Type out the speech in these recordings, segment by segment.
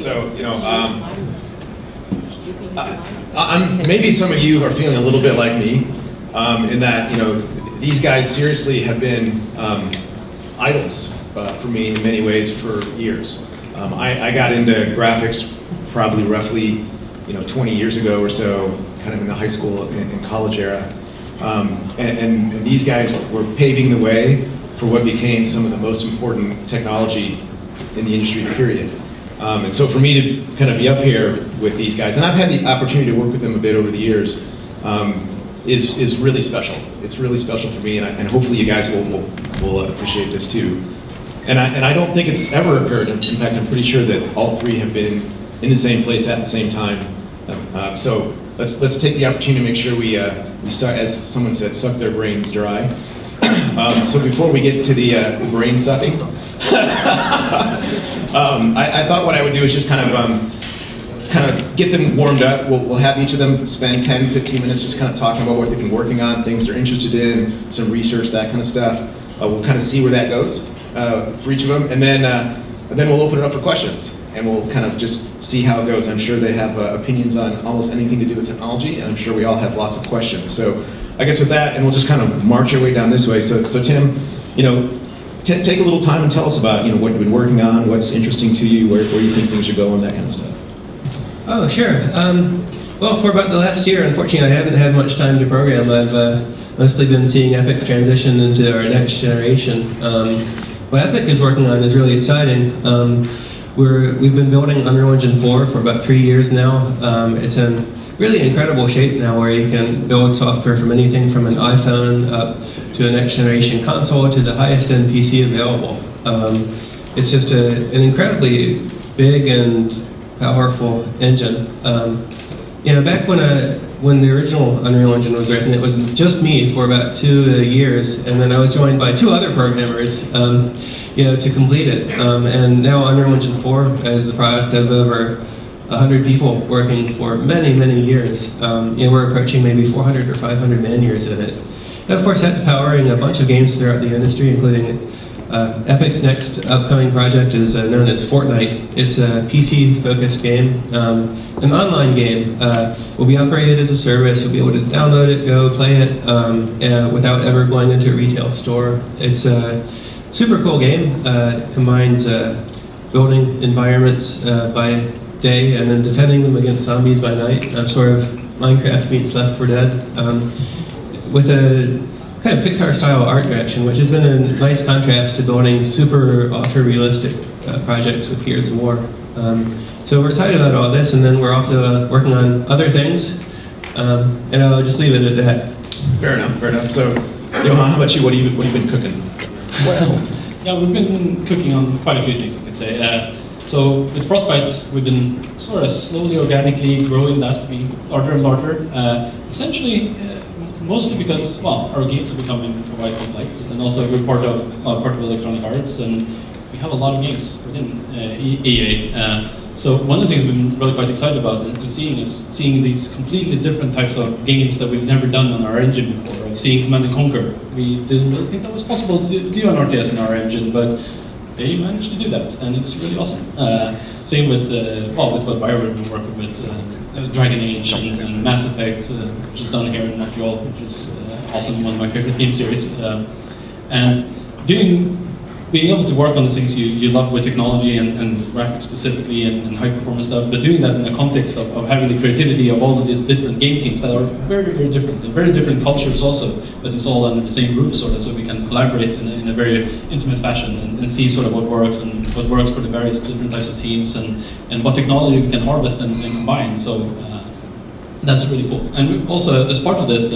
So, maybe some of you are feeling a little bit like me, in that, these guys seriously have been idols for me in many ways for years. I got into graphics probably roughly, 20 years ago or so, kind of in the high school and college era. And these guys were paving the way for what became some of the most important technology in the industry, period. And so for me to kind of be up here with these guys, and I've had the opportunity to work with them a bit over the years, is really special. It's really special for me, and hopefully you guys will appreciate this too. And I don't think it's ever occurred. In fact, I'm pretty sure that all three have been in the same place at the same time. So let's take the opportunity to make sure we as someone said, suck their brains dry. So before we get to the brain sucking, I thought what I would do is just kind of get them warmed up. We'll have each of them spend 10, 15 minutes just kind of talking about what they've been working on, things they're interested in, some research, that kind of stuff. We'll kind of see where that goes for each of them, and then we'll open it up for questions, and we'll kind of just see how it goes. I'm sure they have opinions on almost anything to do with technology, and I'm sure we all have lots of questions. So I guess with that, and we'll just kind of march our way down this way. So Tim, take a little time and tell us about what you've been working on, what's interesting to you, where you think things are going, that kind of stuff. Oh, sure. Well, for about the last year, unfortunately, I haven't had much time to program. I've mostly been seeing Epic's transition into our next generation. What Epic is working on is really exciting. We've been building Unreal Engine 4 for about 3 years now. It's in really incredible shape now, where you can build software from anything from an iPhone up to a next generation console to the highest end PC available. It's just an incredibly big and powerful engine. Back when the original Unreal Engine was written, it was just me for about 2 years, and then I was joined by 2 other programmers to complete it. And now Unreal Engine 4 is the product of over 100 people working for many, many years. We're approaching maybe 400 or 500 man years in it. And of course, that's powering a bunch of games throughout the industry, including Epic's next upcoming project is known as Fortnite. It's a PC-focused game, an online game. Will be operated as a service. You'll be able to download it, go play it without ever going into a retail store. It's a super cool game. It combines building environments by day and then defending them against zombies by night. Sort of Minecraft meets Left 4 Dead. With a kind of Pixar-style art direction, which has been a nice contrast to building super ultra-realistic projects with Gears of War. So we're excited about all this, and then we're also working on other things, and I'll just leave it at that. Fair enough. So, Johan, how about you? What have you been cooking? Well, yeah, we've been cooking on quite a few things, you could say. So with Frostbite, we've been sort of slowly, organically growing that to be larger and larger. Essentially, mostly because, well, our games are becoming quite complex, and also we're part of Electronic Arts, and we have a lot of games within EA. So one of the things we've been really quite excited about and seeing is seeing these completely different types of games that we've never done on our engine before. Like seeing Command & Conquer. We didn't really think that was possible to do an RTS in our engine, but they managed to do that, and it's really awesome. Same with what BioWare have been working with, Dragon Age and Mass Effect, which is done here in Montreal, which is awesome, one of my favorite game series. And being able to work on the things you love with technology and graphics specifically and high performance stuff, but doing that in the context of having the creativity of all of these different game teams that are very, very different, and very different cultures also, but it's all under the same roof sort of, so we can collaborate in a very intimate fashion and see sort of what works and what works for the various different types of teams and what technology we can harvest and combine. So that's really cool. And we also, as part of this,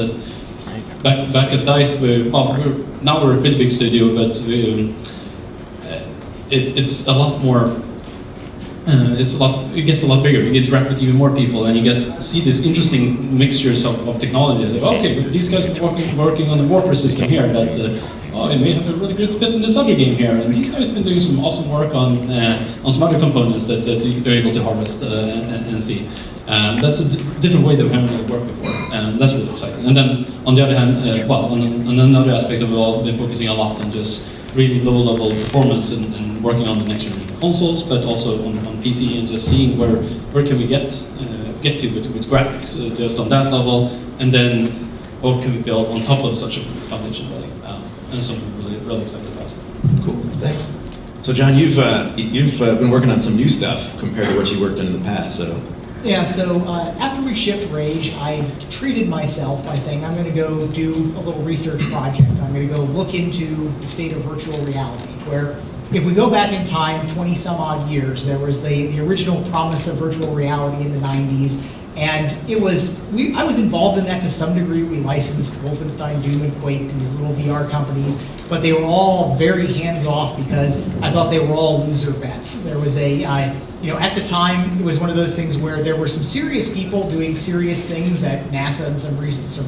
back at DICE, we're a pretty big studio, but it's a lot more. It gets a lot bigger. You interact with even more people, and you get to see these interesting mixtures of technology. Like, okay, these guys are working on the mortar system here, but it may have a really good fit in this other game here. And these guys have been doing some awesome work on some other components that you're able to harvest and see. That's a different way that we haven't really worked before, and that's really exciting. And then on the other hand, on another aspect of it all, we've been focusing a lot on just really low-level performance and working on the next generation consoles, but also on PC, and just seeing where can we get to with graphics just on that level, and then what can we build on top of such a foundation, really, and something really excited about. Cool, thanks. So John, you've been working on some new stuff compared to what you worked on in the past, so. Yeah, so after we shipped Rage, I treated myself by saying I'm going to go do a little research project. I'm going to go look into the state of virtual reality, where if we go back in time 20 some odd years, there was the original promise of virtual reality in the 90s, and I was involved in that to some degree. We licensed Wolfenstein, Doom, and Quake to these little VR companies, but they were all very hands-off because I thought they were all loser bets. There was at the time, it was one of those things where there were some serious people doing serious things at NASA and some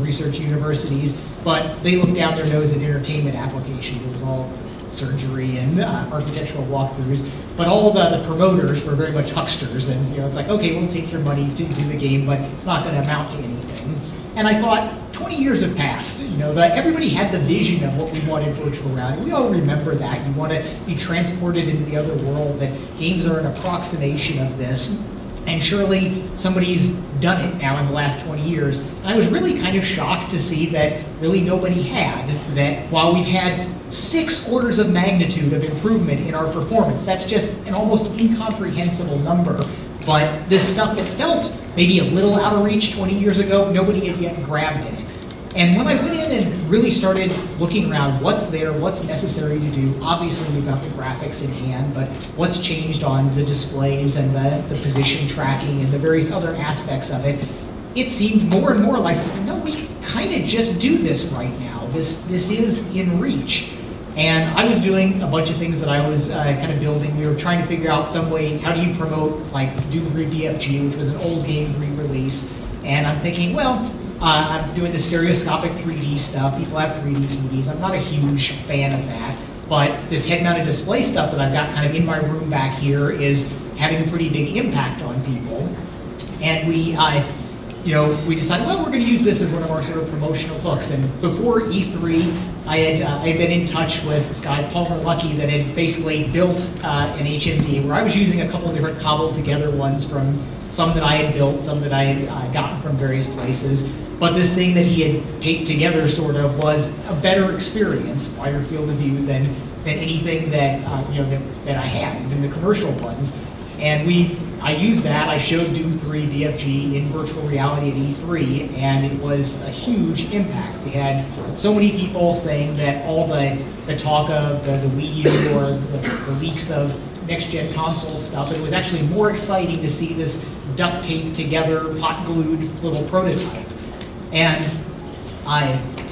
research universities, but they looked down their nose at entertainment applications. It was all surgery and architectural walkthroughs, but all the promoters were very much hucksters, and it's like, okay, we'll take your money to do the game, but it's not going to amount to anything. And I thought, 20 years have passed. Everybody had the vision of what we wanted virtual reality. We all remember that. You want to be transported into the other world, that games are an approximation of this. And surely somebody's done it now in the last 20 years. And I was really kind of shocked to see that really nobody had. That while we've had 6 orders of magnitude of improvement in our performance, that's just an almost incomprehensible number. But this stuff that felt maybe a little out of reach 20 years ago, nobody had yet grabbed it. And when I went in and really started looking around, what's there, what's necessary to do, obviously we've got the graphics in hand, but what's changed on the displays and the position tracking and the various other aspects of it, it seemed more and more like something, no, we can kind of just do this right now. This is in reach. And I was doing a bunch of things that I was kind of building. We were trying to figure out some way, how do you promote like Doom 3 BFG, which was an old game re-release. And I'm thinking, well, I'm doing the stereoscopic 3D stuff. People have 3D TVs. I'm not a huge fan of that. But this head-mounted display stuff that I've got kind of in my room back here is having a pretty big impact on people. And we decided, well, we're going to use this as one of our sort of promotional hooks. And before E3, I had been in touch with this guy, Palmer Luckey, that had basically built an HMD where I was using a couple of different cobbled together ones from some that I had built, some that I had gotten from various places. But this thing that he had taped together sort of was a better experience, wider field of view than anything that that I had, even the commercial ones. And I used that. I showed Doom 3 BFG in virtual reality at E3, and it was a huge impact. We had so many people saying that all the talk of the Wii U or the leaks of next-gen console stuff, it was actually more exciting to see this duct-taped together, hot-glued little prototype. And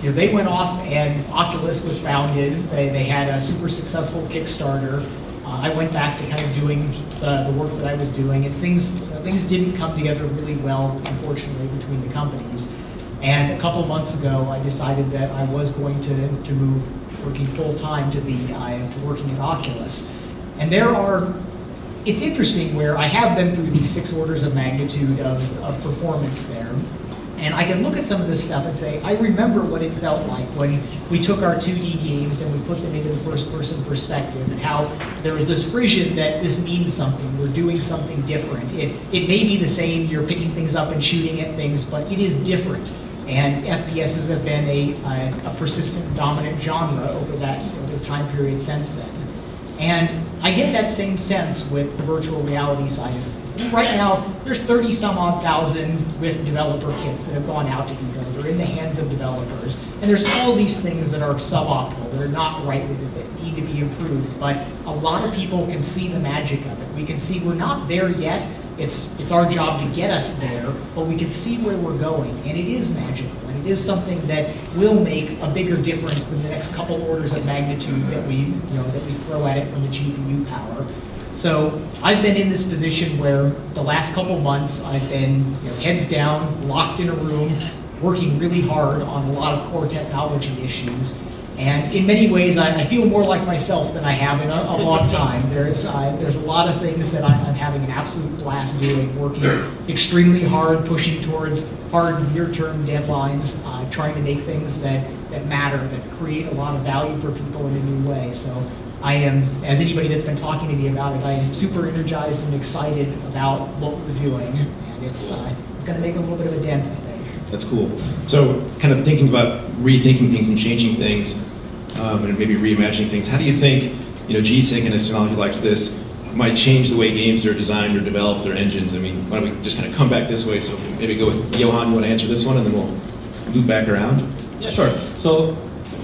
they went off, and Oculus was founded. They had a super successful Kickstarter. I went back to kind of doing the work that I was doing, and things didn't come together really well, unfortunately, between the companies. And a couple months ago, I decided that I was going to move working full time to working at Oculus. And it's interesting where I have been through these 6 orders of magnitude of performance there. And I can look at some of this stuff and say, I remember what it felt like when we took our 2D games and we put them into the first-person perspective, and how there was this frisson that this means something, we're doing something different. It may be the same, you're picking things up and shooting at things, but it is different. And FPSs have been a persistent, dominant genre over the time period since then. And I get that same sense with the virtual reality side of it. Right now, there's 30-some-odd thousand Rift developer kits that have gone out to people. They're in the hands of developers. And there's all these things that are suboptimal, that are not right with it, that need to be improved. But a lot of people can see the magic of it. We can see we're not there yet. It's our job to get us there, but we can see where we're going. And it is magical. And it is something that will make a bigger difference than the next couple orders of magnitude that we throw at it from the GPU power. So I've been in this position where the last couple months I've been heads down, locked in a room, working really hard on a lot of core technology issues. And in many ways, I feel more like myself than I have in a long time. There's a lot of things that I'm having an absolute blast doing, working extremely hard, pushing towards hard near-term deadlines, trying to make things that matter, that create a lot of value for people in a new way. So I am, as anybody that's been talking to me about it, I am super energized and excited about what we're doing, and it's going to make a little bit of a dent, I think. That's cool. So kind of thinking about rethinking things and changing things, and maybe reimagining things, how do you think, G-SINC and a technology like this might change the way games are designed or developed, their engines? I mean, why don't we just kind of come back this way? So maybe go with Johan, you want to answer this one, and then we'll loop back around? Yeah, sure. So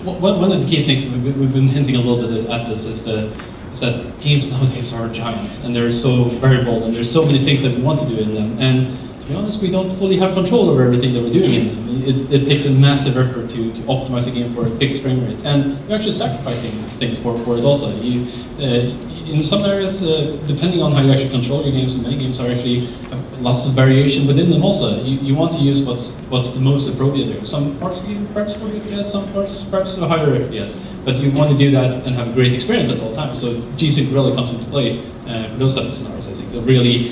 one of the key things we've been hinting a little bit at this is that games nowadays are giant, and they're so variable, and there's so many things that we want to do in them. And to be honest, we don't fully have control over everything that we're doing in them. It takes a massive effort to optimize a game for a fixed frame rate, and you're actually sacrificing things for it also. In some areas, depending on how you actually control your games, and many games are actually have lots of variation within them also. You want to use what's the most appropriate there. Some parts of you perhaps 40 FPS, some parts perhaps a higher FPS, but you want to do that and have a great experience at all times. So G-SINC really comes into play for those type of scenarios, I think. They're really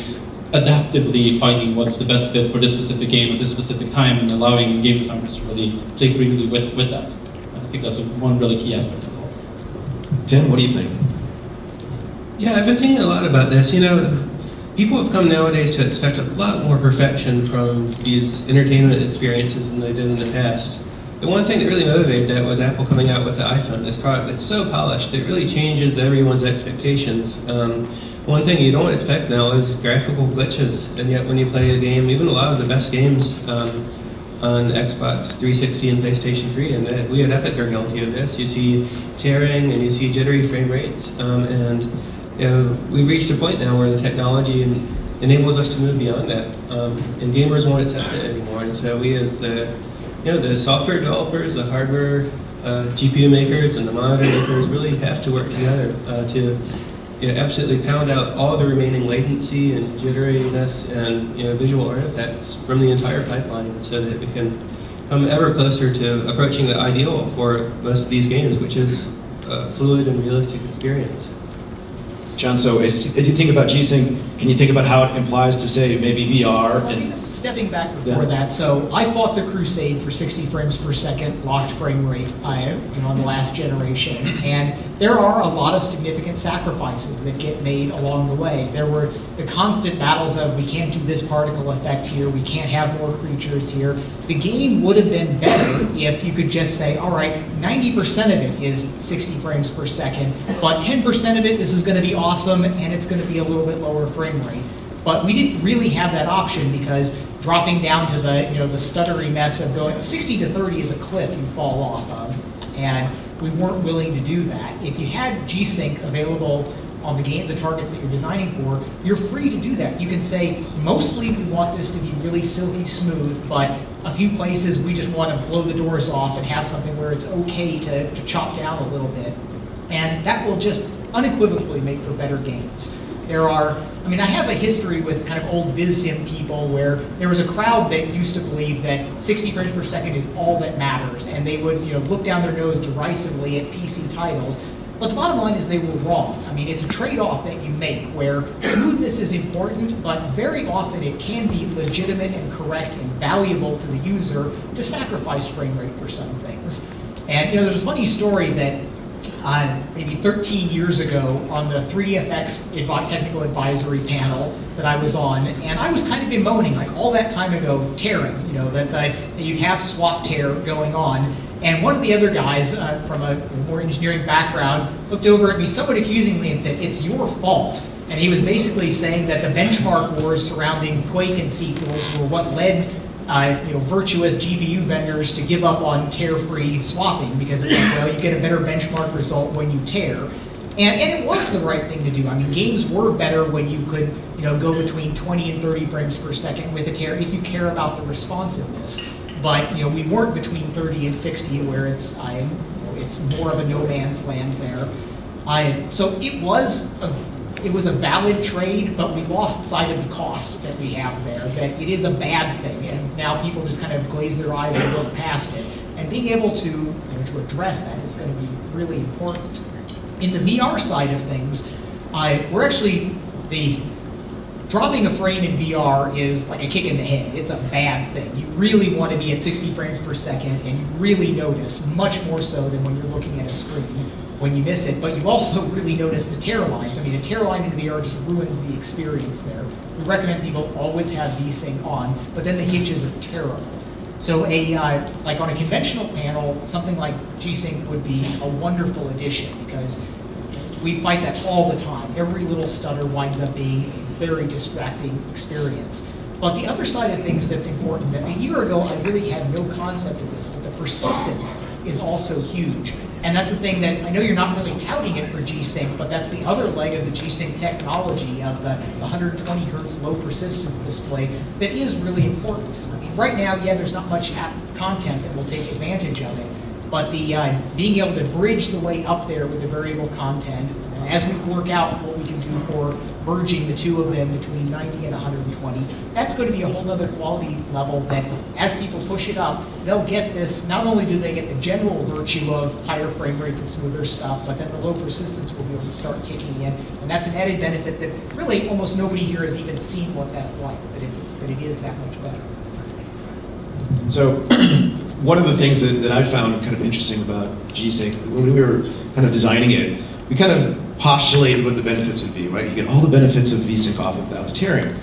adaptively finding what's the best fit for this specific game at this specific time, and allowing game designers to really play freely with that. I think that's one really key aspect of it all. Tim, what do you think? Yeah, I've been thinking a lot about this. People have come nowadays to expect a lot more perfection from these entertainment experiences than they did in the past. The one thing that really motivated that was Apple coming out with the iPhone, this product that's so polished, it really changes everyone's expectations. One thing you don't expect now is graphical glitches, and yet when you play a game, even a lot of the best games on Xbox 360 and PlayStation 3, and we at Epic are guilty of this. You see tearing and you see jittery frame rates, and we've reached a point now where the technology enables us to move beyond that, and gamers won't accept it anymore. And so we, as the software developers, the hardware GPU makers, and the monitor makers, really have to work together to absolutely pound out all the remaining latency and jitteriness and visual artifacts from the entire pipeline, so that we can come ever closer to approaching the ideal for most of these games, which is a fluid and realistic experience. John, so as you think about G-SINC, can you think about how it implies to, say, maybe VR? Stepping back before that, so I fought the crusade for 60 frames per second locked frame rate on the last generation, and there are a lot of significant sacrifices that get made along the way. There were the constant battles of, we can't do this particle effect here, we can't have more creatures here. The game would have been better if you could just say, all right, 90% of it is 60 frames per second, but 10% of it, this is going to be awesome, and it's going to be a little bit lower frame rate. But we didn't really have that option, because dropping down to the stuttery mess of going 60 to 30 is a cliff you fall off of, and we weren't willing to do that. If you had G-SINC available on the targets that you're designing for, you're free to do that. You can say, mostly we want this to be really silky smooth, but a few places we just want to blow the doors off and have something where it's okay to chop down a little bit. And that will just unequivocally make for better games. I have a history with kind of old Viz Sim people where there was a crowd that used to believe that 60 frames per second is all that matters, and they would look down their nose derisively at PC titles. But the bottom line is they were wrong. It's a trade-off that you make where smoothness is important, but very often it can be legitimate and correct and valuable to the user to sacrifice frame rate for some things. And there's a funny story that maybe 13 years ago on the 3DFX technical advisory panel that I was on, and I was kind of bemoaning, like all that time ago, tearing, that you'd have swap tear going on. And one of the other guys from a more engineering background looked over at me somewhat accusingly and said, "It's your fault." And he was basically saying that the benchmark wars surrounding Quake and sequels were what led virtuous GPU vendors to give up on tear-free swapping, because it's like, you get a better benchmark result when you tear. And it was the right thing to do. Games were better when you could go between 20 and 30 frames per second with a tear if you care about the responsiveness. But we weren't between 30 and 60 where it's more of a no man's land there. So it was a valid trade, but we lost sight of the cost that we have there, that it is a bad thing, and now people just kind of glaze their eyes and look past it. And being able to address that is going to be really important. In the VR side of things, we're actually dropping a frame in VR is like a kick in the head. It's a bad thing. You really want to be at 60 frames per second, and you really notice, much more so than when you're looking at a screen, when you miss it. But you also really notice the tear lines. I mean, a tear line in VR just ruins the experience there. We recommend people always have G-SINC on, but then the hitches are terrible. So like on a conventional panel, something like G-SINC would be a wonderful addition, because we fight that all the time. Every little stutter winds up being a very distracting experience. But the other side of things that's important, that a year ago I really had no concept of this, but the persistence is also huge. And that's the thing that, I know you're not really touting it for G-SINC, but that's the other leg of the G-SINC technology of the 120 hertz low persistence display that is really important. I mean, right now, yeah, there's not much app content that will take advantage of it, but the being able to bridge the way up there with the variable content, and as we work out what we can do for merging the two of them between 90 and 120, that's going to be a whole nother quality level that as people push it up, they'll get this. Not only do they get the general virtue of higher frame rates and smoother stuff, but then the low persistence will be able to start kicking in, and that's an added benefit that really almost nobody here has even seen what that's like, that it is that much better. So one of the things that I found kind of interesting about G-SINC, when we were kind of designing it, we kind of postulated what the benefits would be, right? You get all the benefits of V-SYNC off without the tearing.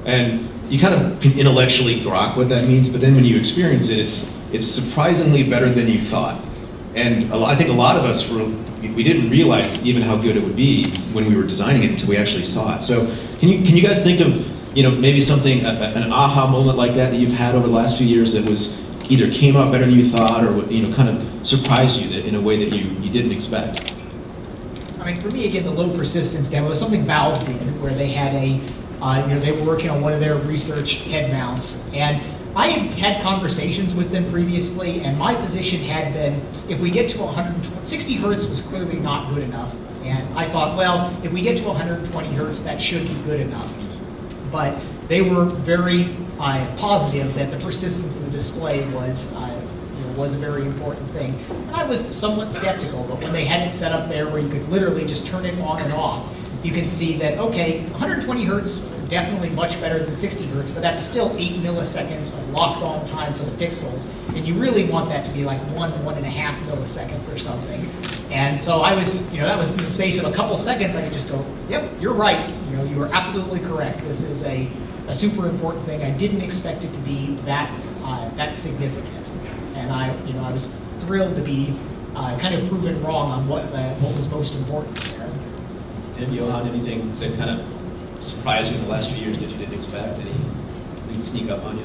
And you kind of can intellectually grok what that means, but then when you experience it, it's surprisingly better than you thought. And I think a lot of us we didn't realize even how good it would be when we were designing it until we actually saw it. So can you guys think of, maybe something, an aha moment like that you've had over the last few years that was either came out better than you thought, or kind of surprised you in a way that you didn't expect? I mean, for me, again, the low persistence demo was something Valve did, where they had they were working on one of their research head mounts, and I had conversations with them previously, and my position had been, if we get to 60 hertz was clearly not good enough, and I thought, well, if we get to 120 hertz, that should be good enough. But they were very positive that the persistence of the display was a very important thing. And I was somewhat skeptical, but when they had it set up there where you could literally just turn it on and off, you can see that, okay, 120 hertz, definitely much better than 60 hertz, but that's still 8 milliseconds of locked on time for the pixels. And you really want that to be like 1.5 milliseconds or something. And so I was, that was in the space of a couple seconds, I could just go, yep, you're right. You are absolutely correct. This is a super important thing. I didn't expect it to be that significant. And I was thrilled to be kind of proven wrong on what was most important there. And Johan, anything that kind of surprised you in the last few years that you didn't expect? Any sneak up on you?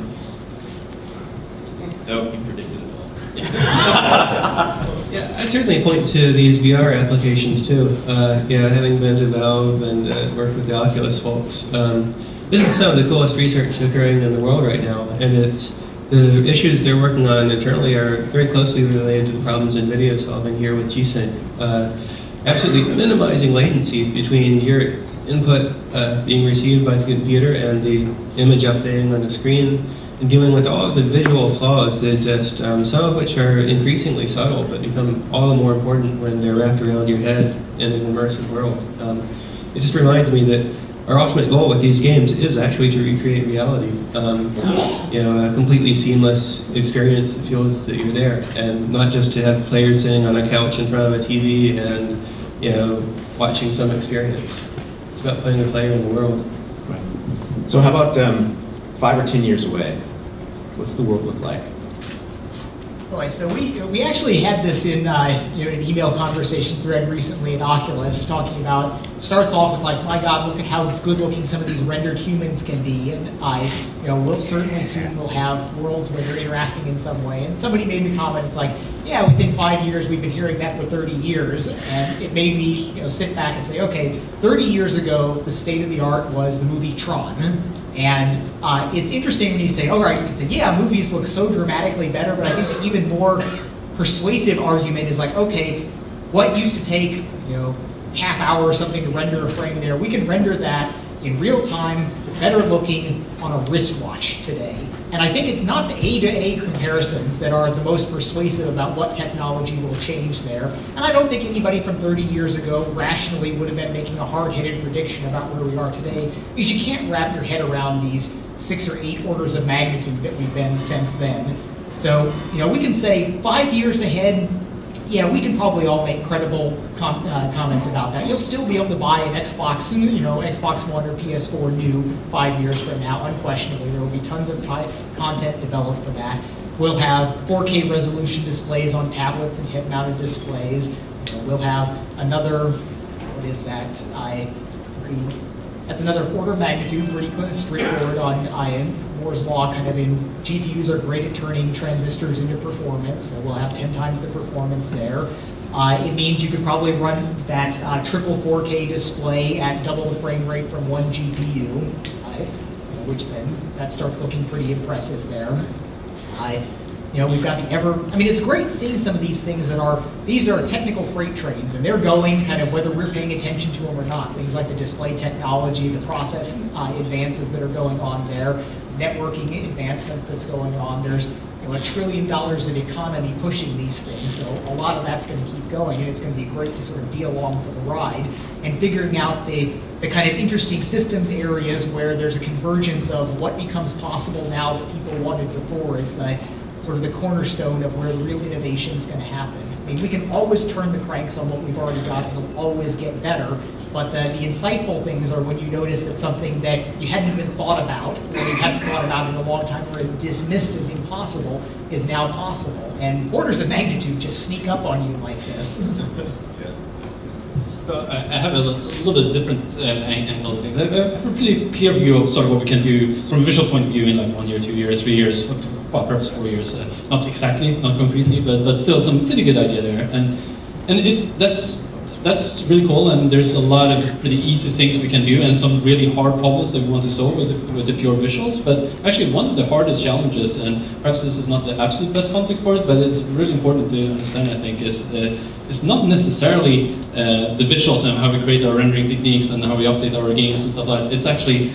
No, you predicted it all. Yeah, I'd certainly point to these VR applications too. Having been to Valve and worked with the Oculus folks, this is some of the coolest research occurring in the world right now, and the issues they're working on internally are very closely related to the problems in video solving here with G-SYNC. Absolutely minimizing latency between your input being received by the computer and the image updating on the screen, and dealing with all of the visual flaws that exist, some of which are increasingly subtle but become all the more important when they're wrapped around your head in an immersive world. It just reminds me that our ultimate goal with these games is actually to recreate reality. A completely seamless experience that feels that you're there, and not just to have players sitting on a couch in front of a TV and watching some experience. It's about playing a player in the world. Right. So how about 5 or 10 years away? What's the world look like? Boy, so we actually had this in an email conversation thread recently at Oculus, talking about, starts off with like, my God, look at how good looking some of these rendered humans can be, and we'll certainly soon will have worlds where they're interacting in some way. And somebody made the comment, it's like, yeah, within 5 years, we've been hearing that for 30 years, and it made me sit back and say, okay, 30 years ago, the state of the art was the movie Tron. And it's interesting when you say, all right, you can say, yeah, movies look so dramatically better, but I think the even more persuasive argument is like, okay, what used to take, half hour or something to render a frame there, we can render that in real time, better looking on a wristwatch today. And I think it's not the A-to-A comparisons that are the most persuasive about what technology will change there. And I don't think anybody from 30 years ago rationally would have been making a hard-headed prediction about where we are today, because you can't wrap your head around these 6 or 8 orders of magnitude that we've been since then. So, we can say 5 years ahead, yeah, we can probably all make credible comments about that. You'll still be able to buy an Xbox, Xbox One or PS4 new 5 years from now, unquestionably. There will be tons of content developed for that. We'll have 4K resolution displays on tablets and head-mounted displays. We'll have another, what is that? That's another order of magnitude, pretty straightforward on Moore's law, kind of in GPUs are great at turning transistors into performance, so we'll have 10 times the performance there. It means you could probably run that triple 4K display at double the frame rate from one GPU, which then that starts looking pretty impressive there. We've got it's great seeing some of these things these are technical freight trains, and they're going kind of whether we're paying attention to them or not. Things like the display technology, the process advances that are going on there, networking advancements that's going on. There's $1 trillion in economy pushing these things, so a lot of that's going to keep going, and it's going to be great to sort of be along for the ride and figuring out the kind of interesting systems areas where there's a convergence of what becomes possible now that people wanted before is the sort of the cornerstone of where the real innovation is going to happen. I mean, we can always turn the cranks on what we've already got, and it'll always get better, but the insightful things are when you notice that something that you hadn't even thought about, or you hadn't thought about in a long time, or is dismissed as impossible, is now possible. And orders of magnitude just sneak up on you like this. So I have a little bit different angle of things. I have a pretty clear view of sort of what we can do from a visual point of view in like 1 year, 2 years, 3 years, well, perhaps 4 years. Not exactly, not concretely, but still some pretty good idea there. And that's really cool, and there's a lot of pretty easy things we can do and some really hard problems that we want to solve with the pure visuals. But actually one of the hardest challenges, and perhaps this is not the absolute best context for it, but it's really important to understand, I think, is it's not necessarily the visuals and how we create our rendering techniques and how we update our games and stuff like that. It's actually,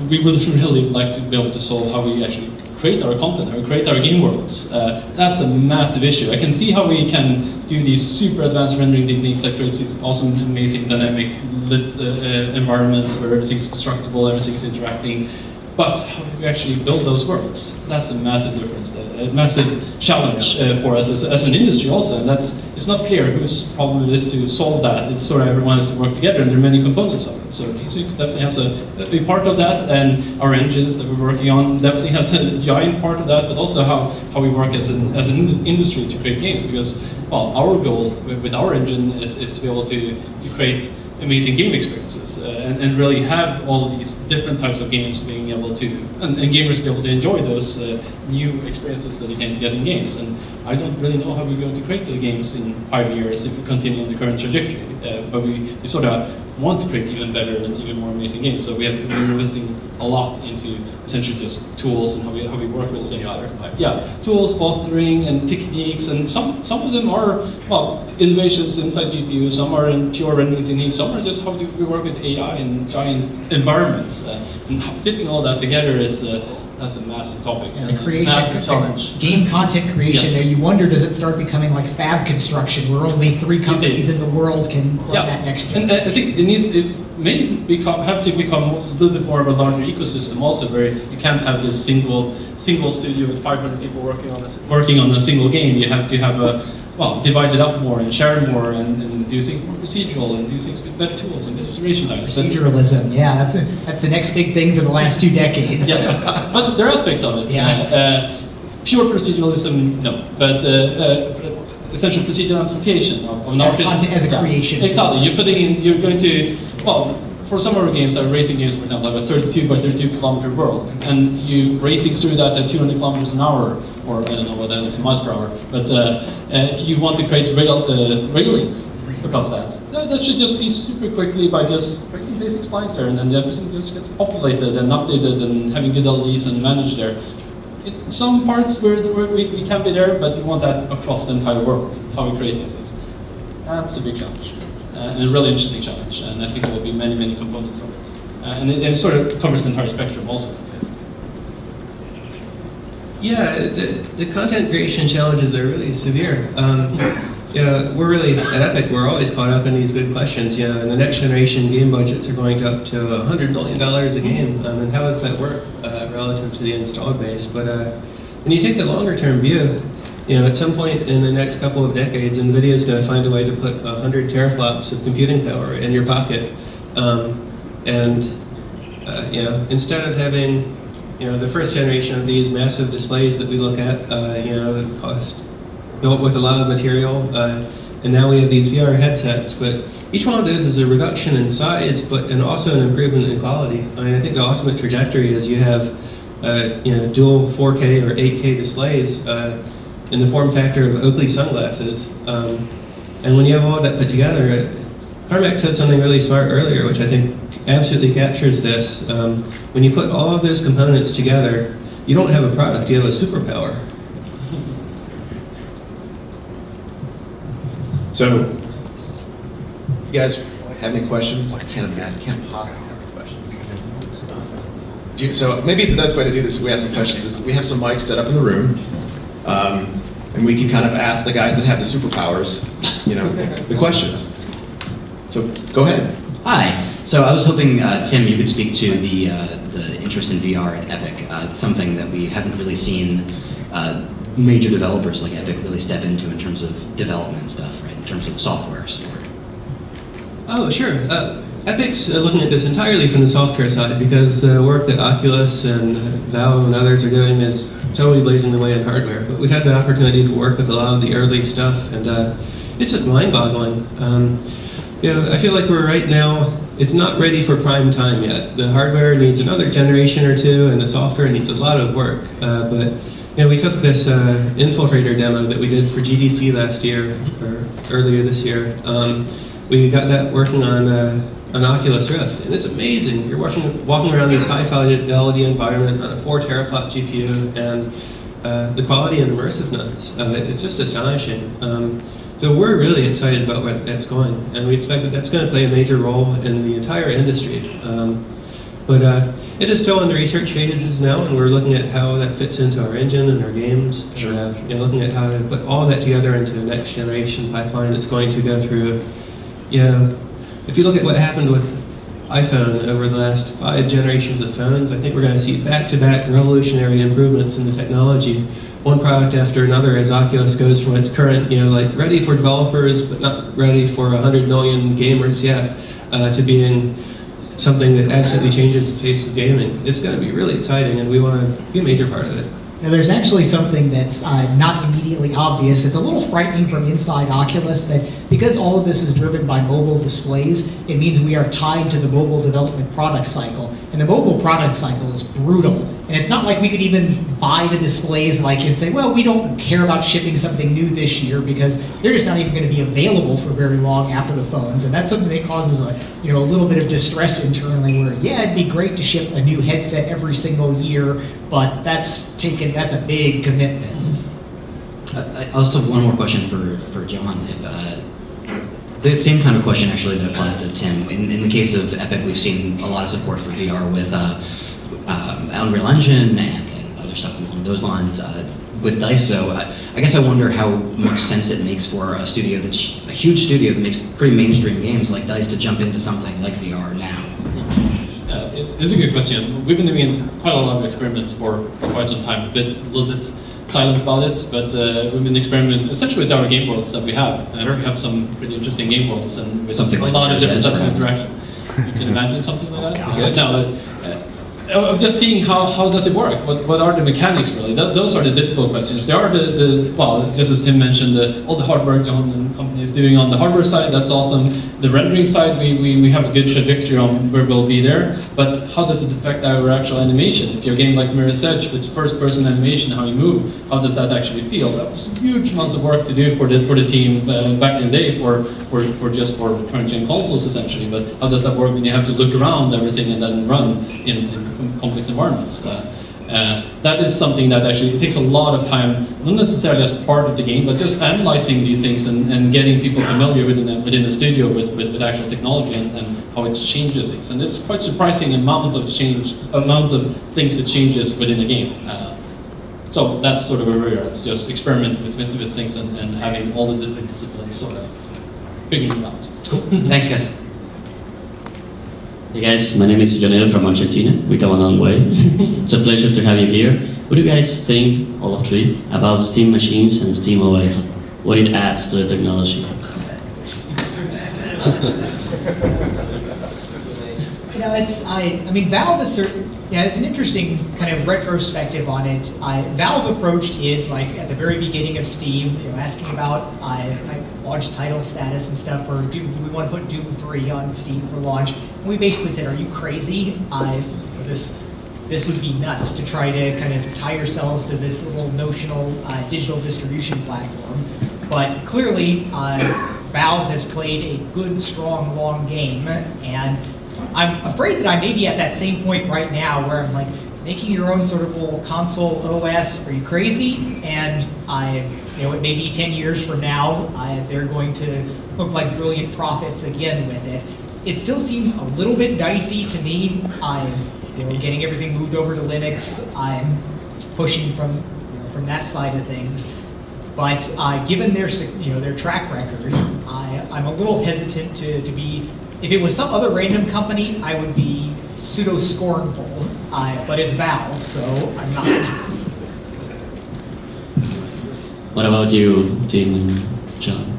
we would really like to be able to solve how we actually create our content, how we create our game worlds. That's a massive issue. I can see how we can do these super advanced rendering techniques that creates these awesome, amazing, dynamic lit environments where everything's destructible, everything's interacting. But how do we actually build those worlds? That's a massive difference, a massive challenge for us as an industry also. And it's not clear whose problem it is to solve that. It's sort of everyone has to work together, and there are many components of it. So G-SINC definitely has a big part of that, and our engines that we're working on definitely has a giant part of that, but also how we work as an industry to create games. Because, well, our goal with our engine is to be able to create amazing game experiences and really have all of these different types of games being able to, and gamers be able to enjoy those new experiences that you can get in games. And I don't really know how we're going to create the games in 5 years if we continue on the current trajectory, but we sort of want to create even better and even more amazing games. So we're investing a lot into essentially just tools and how we work with things. Yeah, tools, authoring, and techniques, and some of them are, well, innovations inside GPU, some are in pure rendering techniques, some are just how do we work with AI in giant environments. And fitting all that together is that's a massive topic. And the creation, massive challenge. Game content creation, Yes. you wonder, does it start becoming like fab construction where only 3 companies in the world can run that next gen? And I think it may have to become a little bit more of a larger ecosystem also, where you can't have this single studio with 500 people working on a single game. You have to have divide it up more and share more and do things more procedural and do things with better tools and better iteration times. Proceduralism, yeah, that's the next big thing for the last 2 decades. Yes, but there are aspects of it. Yeah. Pure proceduralism, no, but essential procedural amplification of an As artist. content as a creation. Exactly, you're going to, well, for some of our games, our racing games, for example, have a 32 by 32 kilometer world, and you racing through that at 200 kilometers an hour, or I don't know what that is, miles per hour, but you want to create railings across that. That should just be super quickly by just creating basic splines there, and then everything just gets populated and updated and having good LEDs and managed there. Some parts where we can be there, but we want that across the entire world, how we create these things. That's a big challenge. And a really interesting challenge, and I think there will be many, many components of it. And it sort of covers the entire spectrum also. Yeah, the content creation challenges are really severe. Yeah, we're really, at Epic, we're always caught up in these big questions, you know, and the next generation game budgets are going up to $100 million a game, and how does that work relative to the installed base? But when you take the longer term view, you know, at some point in the next couple of decades, NVIDIA is going to find a way to put 100 teraflops of computing power in your pocket. You know, instead of having, you know, the first generation of these massive displays that we look at, you know, that cost built with a lot of material, and now we have these VR headsets, but each one of those is a reduction in size, and also an improvement in quality. I mean, I think the ultimate trajectory is you have, you know, dual 4K or 8K displays in the form factor of Oakley sunglasses, and when you have all that put together, Carmack said something really smart earlier, which I think absolutely captures this. When you put all of those components together, you don't have a product, you have a superpower. So, you guys have any questions? I can't possibly have any questions. So maybe the best way to do this, if we have some questions, is we have some mics set up in the room, and we can kind of ask the guys that have the superpowers, you know, the questions. So go ahead. Hi. So I was hoping, Tim, you could speak to the interest in VR at Epic. It's something that we haven't really seen major developers like Epic really step into in terms of development stuff, right? In terms of software support. Oh, sure. Epic's looking at this entirely from the software side because the work that Oculus and Valve and others are doing is totally blazing the way in hardware. But we've had the opportunity to work with a lot of the early stuff, and it's just mind-boggling. You know, I feel like we're right now, it's not ready for prime time yet. The hardware needs another generation or two, and the software needs a lot of work. But you know, we took this Infiltrator demo that we did for GDC last year, or earlier this year. We got that working on an Oculus Rift, and it's amazing. You're walking around this high fidelity environment on a 4 teraflop GPU, and the quality and immersiveness of it is just astonishing. So we're really excited about where that's going, and we expect that that's going to play a major role in the entire industry. But it is still in the research phases now, and we're looking at how that fits into our engine and our games. Sure. You know, looking at how to put all that together into a next generation pipeline that's going to go through. You know, if you look at what happened with iPhone over the last 5 generations of phones, I think we're going to see back-to-back revolutionary improvements in the technology, one product after another, as Oculus goes from its current, you know, like ready for developers but not ready for 100 million gamers yet, to being something that absolutely changes the face of gaming. It's going to be really exciting, and we want to be a major part of it. Now, there's actually something that's not immediately obvious. It's a little frightening from inside Oculus that because all of this is driven by mobile displays, it means we are tied to the mobile development product cycle. And the mobile product cycle is brutal. And it's not like we could even buy the displays and say, well, we don't care about shipping something new this year because they're just not even going to be available for very long after the phones. And that's something that causes a little bit of distress internally where, yeah, it'd be great to ship a new headset every single year, but that's a big commitment. I also have one more question for Johan. The same kind of question actually that applies to Tim. In the case of Epic, we've seen a lot of support for VR with Unreal Engine and other stuff along those lines with DICE. So I guess I wonder how much sense it makes for a studio a huge studio that makes pretty mainstream games like DICE to jump into something like VR now. It's a good question. We've been doing quite a lot of experiments for quite some time, a little bit silent about it, but we've been experimenting essentially with our game worlds that we have. And we have some pretty interesting game worlds and with something a lot of different types of interaction. You can imagine something like that? Of just seeing how does it work? What are the mechanics really? Those are the difficult questions. There are well, just as Tim mentioned, all the hard work Johan and company is doing on the hardware side, that's awesome. The rendering side, we have a good trajectory on where we'll be there, but how does it affect our actual animation? If you're a game like Mirror's Edge with first-person animation, how you move, how does that actually feel? That was huge amounts of work to do for the team back in the day for current-gen consoles essentially, but how does that work when you have to look around everything and then run in complex environments? That is something that actually it takes a lot of time, not necessarily as part of the game, but just analyzing these things and getting people familiar within the studio with actual technology and how it changes things. And it's quite surprising amount of things that changes within a game. So that's sort of where we're at, just experimenting with things and having all the different disciplines sort of figuring it out. Cool. Thanks, guys. Hey guys, my name is Lionel from Argentina. We come a long way. It's a pleasure to have you here. What do you guys think, all of three, about Steam machines and Steam OS? What it adds to the technology? You know, I mean, Valve is it's an interesting kind of retrospective on it. Valve approached it like at the very beginning of Steam, you know, asking about launch title status and stuff for Doom. Do we want to put Doom 3 on Steam for launch? And we basically said, are you crazy? This would be nuts to try to kind of tie yourselves to this little notional digital distribution platform. But clearly, Valve has played a good, strong, long game, and I'm afraid that I may be at that same point right now where I'm like, making your own sort of little console OS, are you crazy? And it may be 10 years from now, they're going to look like brilliant prophets again with it. It still seems a little bit dicey to me. Getting everything moved over to Linux, I'm pushing from that side of things. But given their track record, I'm a little hesitant to be. If it was some other random company, I would be pseudo-scornful, but it's Valve, so I'm not. What about you, Tim and John?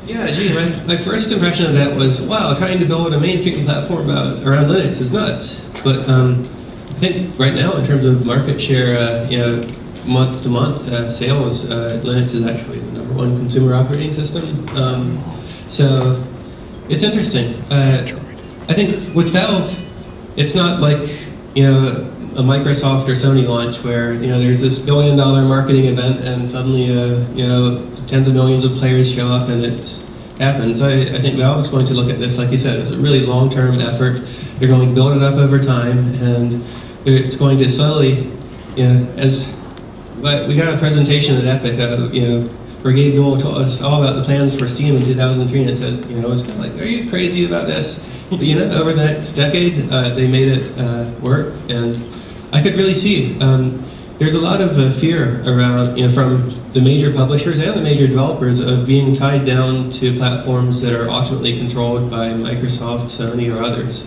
Yeah, gee, my first impression of that was, wow, trying to build a mainstream platform around Linux is nuts. But I think right now, in terms of market share, month to month sales, Linux is actually the #1 consumer operating system. So it's interesting. I think with Valve, it's not like a Microsoft or Sony launch where there's this $1 billion marketing event and suddenly tens of millions of players show up and it happens. I think Valve is going to look at this, like you said, as a really long-term effort. They're going to build it up over time, and it's going to slowly, but we got a presentation at Epic where Gabe Newell told us all about the plans for Steam in 2003 and said, it was kind of like, are you crazy about this? But over the next decade, they made it work, and I could really see there's a lot of fear around, from the major publishers and the major developers of being tied down to platforms that are ultimately controlled by Microsoft, Sony, or others.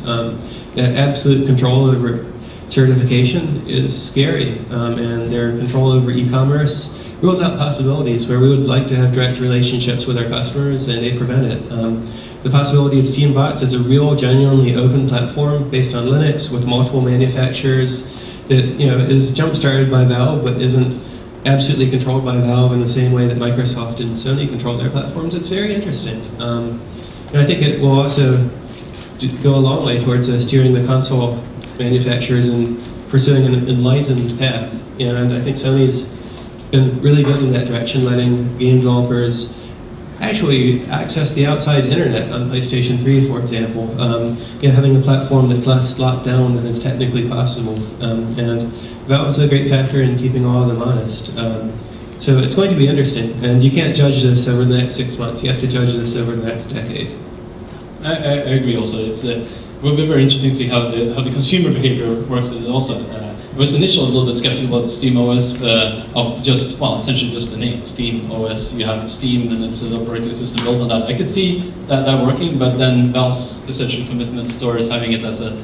That absolute control over certification is scary, and their control over e-commerce rules out possibilities where we would like to have direct relationships with our customers, and they prevent it. The possibility of Steam Bots is a real, genuinely open platform based on Linux with multiple manufacturers that is jump-started by Valve, but isn't absolutely controlled by Valve in the same way that Microsoft and Sony control their platforms. It's very interesting. And I think it will also go a long way towards steering the console manufacturers and pursuing an enlightened path. And I think Sony's been really good in that direction, letting game developers actually access the outside internet on PlayStation 3, for example. Having a platform that's less locked down than is technically possible. And Valve's a great factor in keeping all of them honest. So it's going to be interesting, and you can't judge this over the next 6 months. You have to judge this over the next decade. I agree also. It will be very interesting to see how the consumer behavior works with it also. I was initially a little bit skeptical about Steam OS of essentially just the name, Steam OS. You have Steam and it's an operating system built on that. I could see that working, but then Valve's essential commitment towards having it as an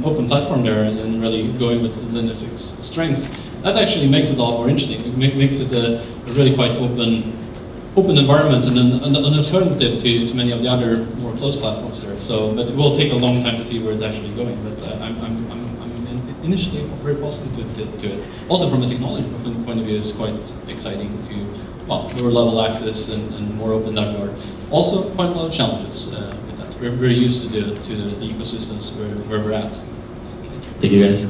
open platform there and really going with Linux's strengths, that actually makes it a lot more interesting. It makes it a really quite open environment and an alternative to many of the other more closed platforms there. So, but it will take a long time to see where it's actually going. But I'm initially very positive to it. Also, from a technology point of view, it's quite exciting to lower level access and more open that regard. Also, quite a lot of challenges with that. We're very used to the ecosystems where we're at. Thank you, guys.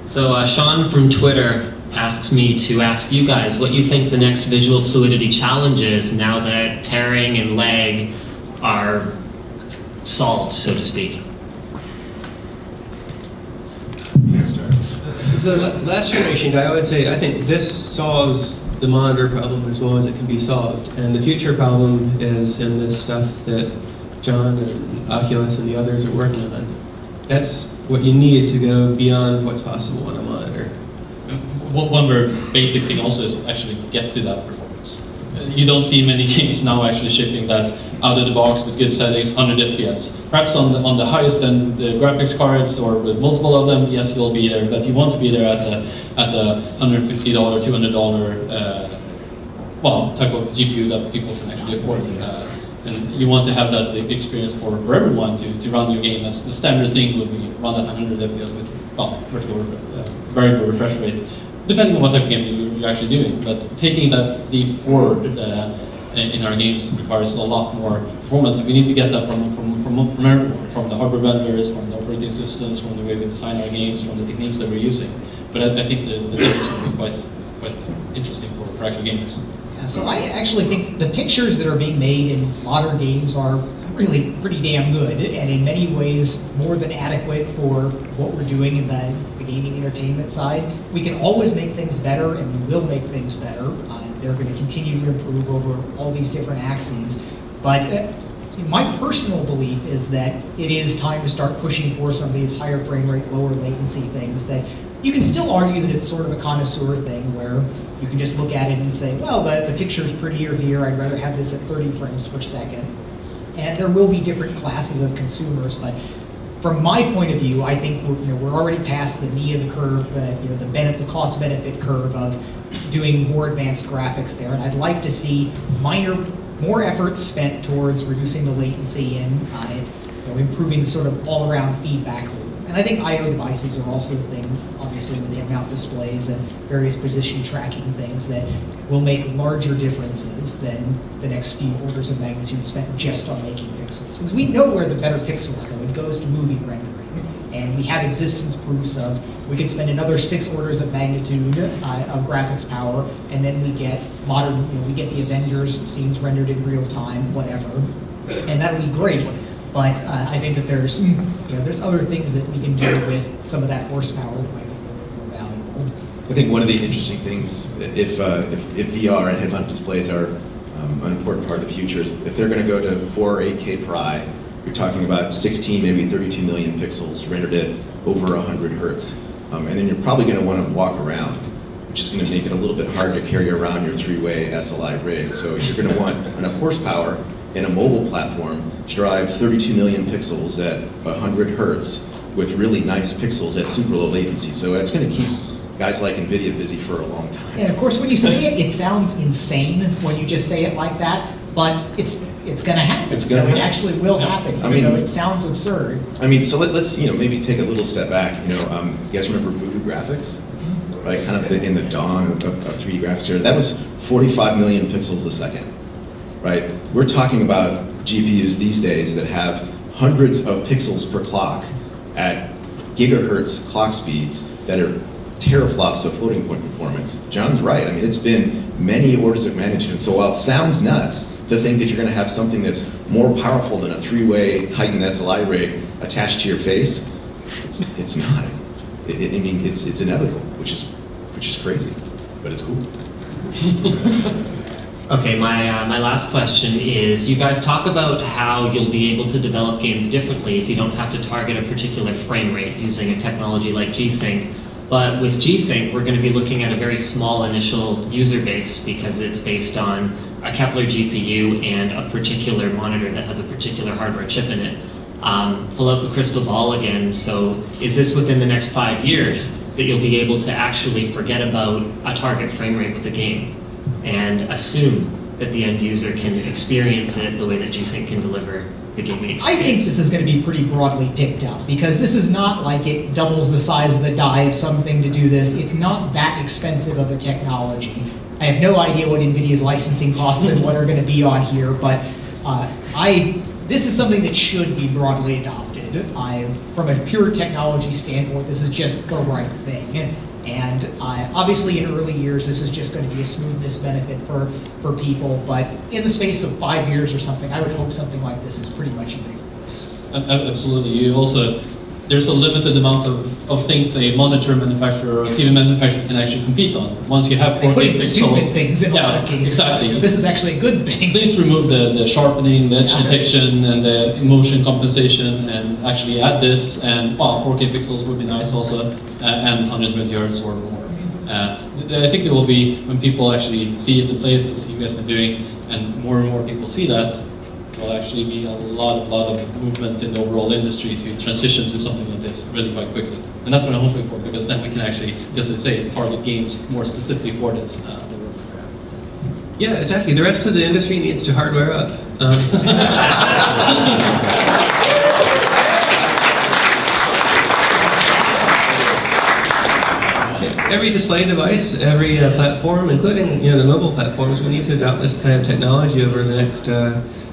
So Sean from Twitter asks me to ask you guys what you think the next visual fluidity challenge is now that tearing and lag are solved, so to speak. So last generation guy, I would say, I think this solves the monitor problem as well as it can be solved. And the future problem is in this stuff that John and Oculus and the others are working on. That's what you need to go beyond what's possible on a monitor. One very basic thing also is actually get to that performance. You don't see many games now actually shipping that out of the box with good settings, 100 FPS. Perhaps on the highest end the graphics cards or with multiple of them, yes, you'll be there, but you want to be there at the $150, $200 type of GPU that people can actually afford. And you want to have that experience for everyone to run your game. As the standard thing would be run at 100 FPS with variable refresh rate, depending on what type of game you're actually doing. But taking that leap forward in our games requires a lot more performance. We need to get that from everyone, from the hardware vendors, from the operating systems, from the way we design our games, from the techniques that we're using. But I think the difference will be quite interesting for actual gamers. Yeah, so I actually think the pictures that are being made in modern games are really pretty damn good, and in many ways more than adequate for what we're doing in the gaming entertainment side. We can always make things better, and we will make things better. They're going to continue to improve over all these different axes. But my personal belief is that it is time to start pushing for some of these higher frame rate, lower latency things that you can still argue that it's sort of a connoisseur thing where you can just look at it and say, well, the picture's prettier here, I'd rather have this at 30 frames per second. And there will be different classes of consumers, but from my point of view, I think we're already past the knee of the curve, the cost-benefit curve of doing more advanced graphics there, and I'd like to see more efforts spent towards reducing the latency and improving the sort of all-around feedback loop. And I think I/O devices are also a thing, obviously with the head-mount displays and various position tracking things that will make larger differences than the next few orders of magnitude spent just on making pixels. Because we know where the better pixels go. It goes to movie rendering. And we have existence proofs of we could spend another 6 orders of magnitude of graphics power, and then we get we get the Avengers scenes rendered in real time, whatever. And that would be great. But I think that there's other things that we can do with some of that horsepower that might be a little bit more valuable. I think one of the interesting things, if VR and head-mounted displays are an important part of the future, is if they're going to go to 4 or 8K per eye, you're talking about 16, maybe 32 million pixels rendered at over 100 hertz. And then you're probably going to want to walk around, which is going to make it a little bit hard to carry around your 3-way SLI rig. So you're going to want enough horsepower in a mobile platform to drive 32 million pixels at 100 hertz with really nice pixels at super low latency. So that's going to keep guys like NVIDIA busy for a long time. And of course, when you say it, it sounds insane when you just say it like that, but it's going to happen. It's going to happen. It actually will happen. I mean, it sounds absurd. I mean, so let's maybe take a little step back. You guys remember Voodoo Graphics, right? Kind of in the dawn of 3D graphics here. That was 45 million pixels a second, right? We're talking about GPUs these days that have hundreds of pixels per clock at gigahertz clock speeds that are teraflops of floating point performance. John's right. I mean, it's been many orders of magnitude. And so while it sounds nuts to think that you're going to have something that's more powerful than a 3-way Titan SLI rig attached to your face, it's not. It's inevitable, which is crazy, but it's cool. Okay, my last question is, you guys talk about how you'll be able to develop games differently if you don't have to target a particular frame rate using a technology like G-SINC. But with G-SINC, we're going to be looking at a very small initial user base because it's based on a Kepler GPU and a particular monitor that has a particular hardware chip in it. Pull out the crystal ball again. So is this within the next 5 years that you'll be able to actually forget about a target frame rate with the game and assume that the end user can experience it the way that G-SINC can deliver the gaming experience? I think this is going to be pretty broadly picked up because this is not like it doubles the size of the die of something to do this. It's not that expensive of a technology. I have no idea what NVIDIA's licensing costs and what are going to be on here, but this is something that should be broadly adopted. From a pure technology standpoint, this is just the right thing. And obviously in early years, this is just going to be a smoothness benefit for people, but in the space of 5 years or something, I would hope something like this is pretty much ubiquitous. Absolutely. You also there's a limited amount of things a monitor manufacturer or a TV manufacturer can actually compete on. Once you have They 4K put in pixels, stupid things in a lot of yeah, cases. exactly. This is actually a good thing. Please remove the sharpening, the edge detection, and the motion compensation, and actually add this. And well, 4K pixels would be nice also, and 120 Hz or more. I think there will be, when people actually see it and play it, as you guys have been doing, and more people see that, there will actually be a lot of movement in the overall industry to transition to something like this really quite quickly. And that's what I'm hoping for, because then we can actually, just as say, target games more specifically for this. Yeah, exactly. The rest of the industry needs to hardware up. Every display device, every platform, including the mobile platforms, we need to adopt this kind of technology over the next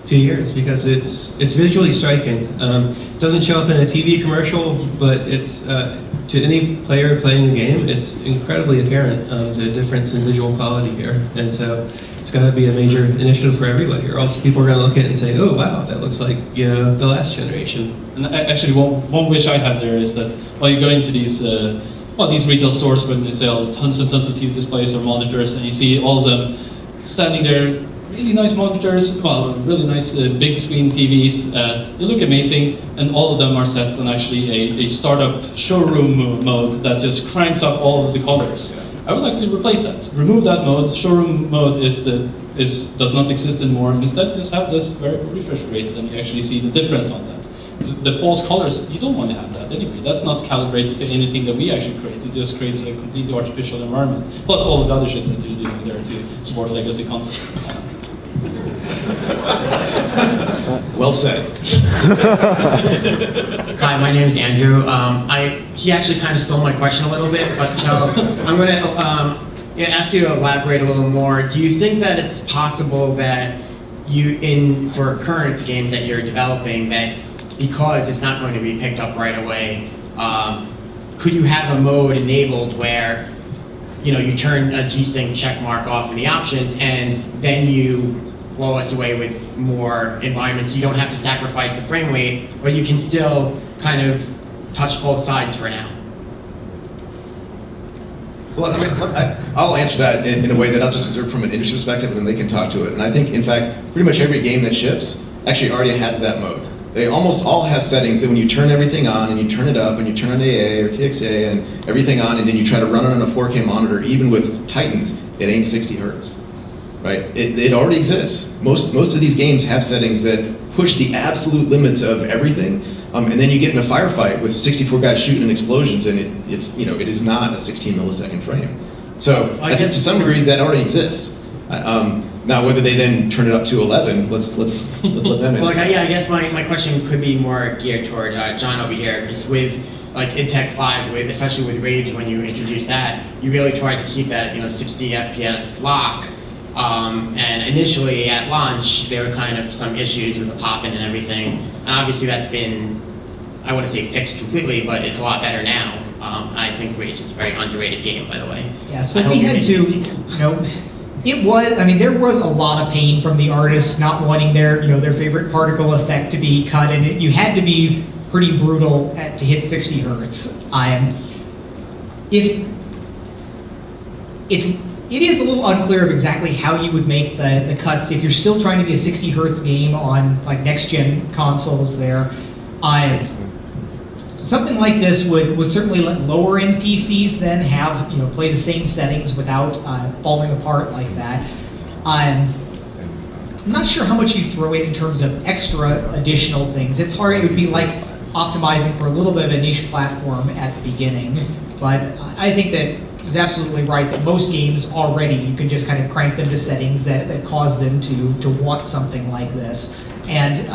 few years, because it's visually striking. It doesn't show up in a TV commercial, but it's to any player playing the game, it's incredibly apparent, the difference in visual quality here. And so it's got to be a major initiative for everybody, or else people are going to look at it and say, oh wow, that looks like the last generation. And actually, one wish I have there is that while you go into these these retail stores when they sell tons and tons of TV displays or monitors, and you see all of them standing there, really nice monitors, well, really nice big screen TVs, they look amazing, and all of them are set on actually a startup showroom mode that just cranks up all of the colors. I would like to replace that. Remove that mode. Showroom mode does not exist anymore, and instead just have this very refresh rate, and you actually see the difference on that. The false colors, you don't want to have that anyway. That's not calibrated to anything that we actually create. It just creates a completely artificial environment. Plus all of the other shit that you're doing there to support legacy content. Well said. Hi, my name is Andrew. He actually kind of stole my question a little bit, but so I'm going to ask you to elaborate a little more. Do you think that it's possible that for current games that you're developing, that because it's not going to be picked up right away, could you have a mode enabled where you turn a G-SINC check mark off in the options, and then you blow us away with more environments? You don't have to sacrifice the frame rate, but you can still kind of touch both sides for now. Well, I'll answer that in a way that I'll just observe from an industry perspective, and then they can talk to it. And I think, in fact, pretty much every game that ships actually already has that mode. They almost all have settings that when you turn everything on, and you turn it up, and you turn on AA or TXA and everything on, and then you try to run it on a 4K monitor, even with Titans, it ain't 60 hertz, right? It already exists. Most of these games have settings that push the absolute limits of everything, and then you get in a firefight with 64 guys shooting and explosions, and it is not a 16 millisecond frame. So I think to some degree that already exists. Now, whether they then turn it up to 11, let's let them in. Well, I guess my question could be more geared toward John over here, because with in Tech 5, especially with Rage, when you introduced that, you really tried to keep that 60 FPS lock. And initially at launch, there were kind of some issues with the pop-in and everything, and obviously that's been, I wouldn't say fixed completely, but it's a lot better now. I think Rage is a very underrated game, by the way. Yeah, so we had to, there was a lot of pain from the artists not wanting their favorite particle effect to be cut, and you had to be pretty brutal to hit 60 hertz. It is a little unclear of exactly how you would make the cuts if you're still trying to be a 60 hertz game on next gen consoles there. Something like this would certainly let lower end PCs then have play the same settings without falling apart like that. I'm not sure how much you throw in terms of extra additional things. It's hard. It would be like optimizing for a little bit of a niche platform at the beginning, but I think that he's absolutely right that most games already you can just kind of crank them to settings that cause them to want something like this. And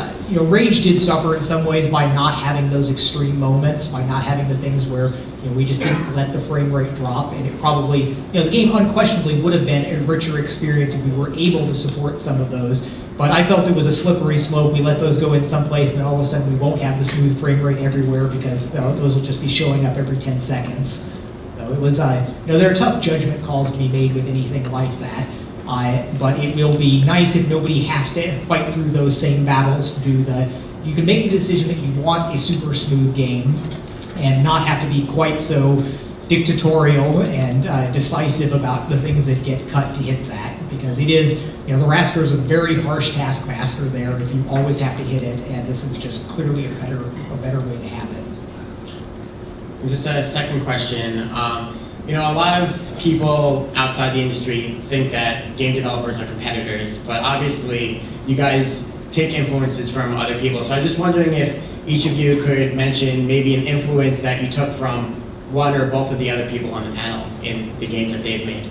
Rage did suffer in some ways by not having those extreme moments, by not having the things where we just didn't let the frame rate drop, and it probably the game unquestionably would have been a richer experience if we were able to support some of those. But I felt it was a slippery slope. We let those go in someplace, and then all of a sudden we won't have the smooth frame rate everywhere because those will just be showing up every 10 seconds. So it was there are tough judgment calls to be made with anything like that. But it will be nice if nobody has to fight through those same battles to do you can make the decision that you want a super smooth game, and not have to be quite so dictatorial and decisive about the things that get cut to hit that, because it is, the raster is a very harsh taskmaster there if you always have to hit it, and this is just clearly a better way to have it. And just a second question. A lot of people outside the industry think that game developers are competitors, but obviously you guys take influences from other people. So I'm just wondering if each of you could mention maybe an influence that you took from one or both of the other people on the panel in the games that they've made.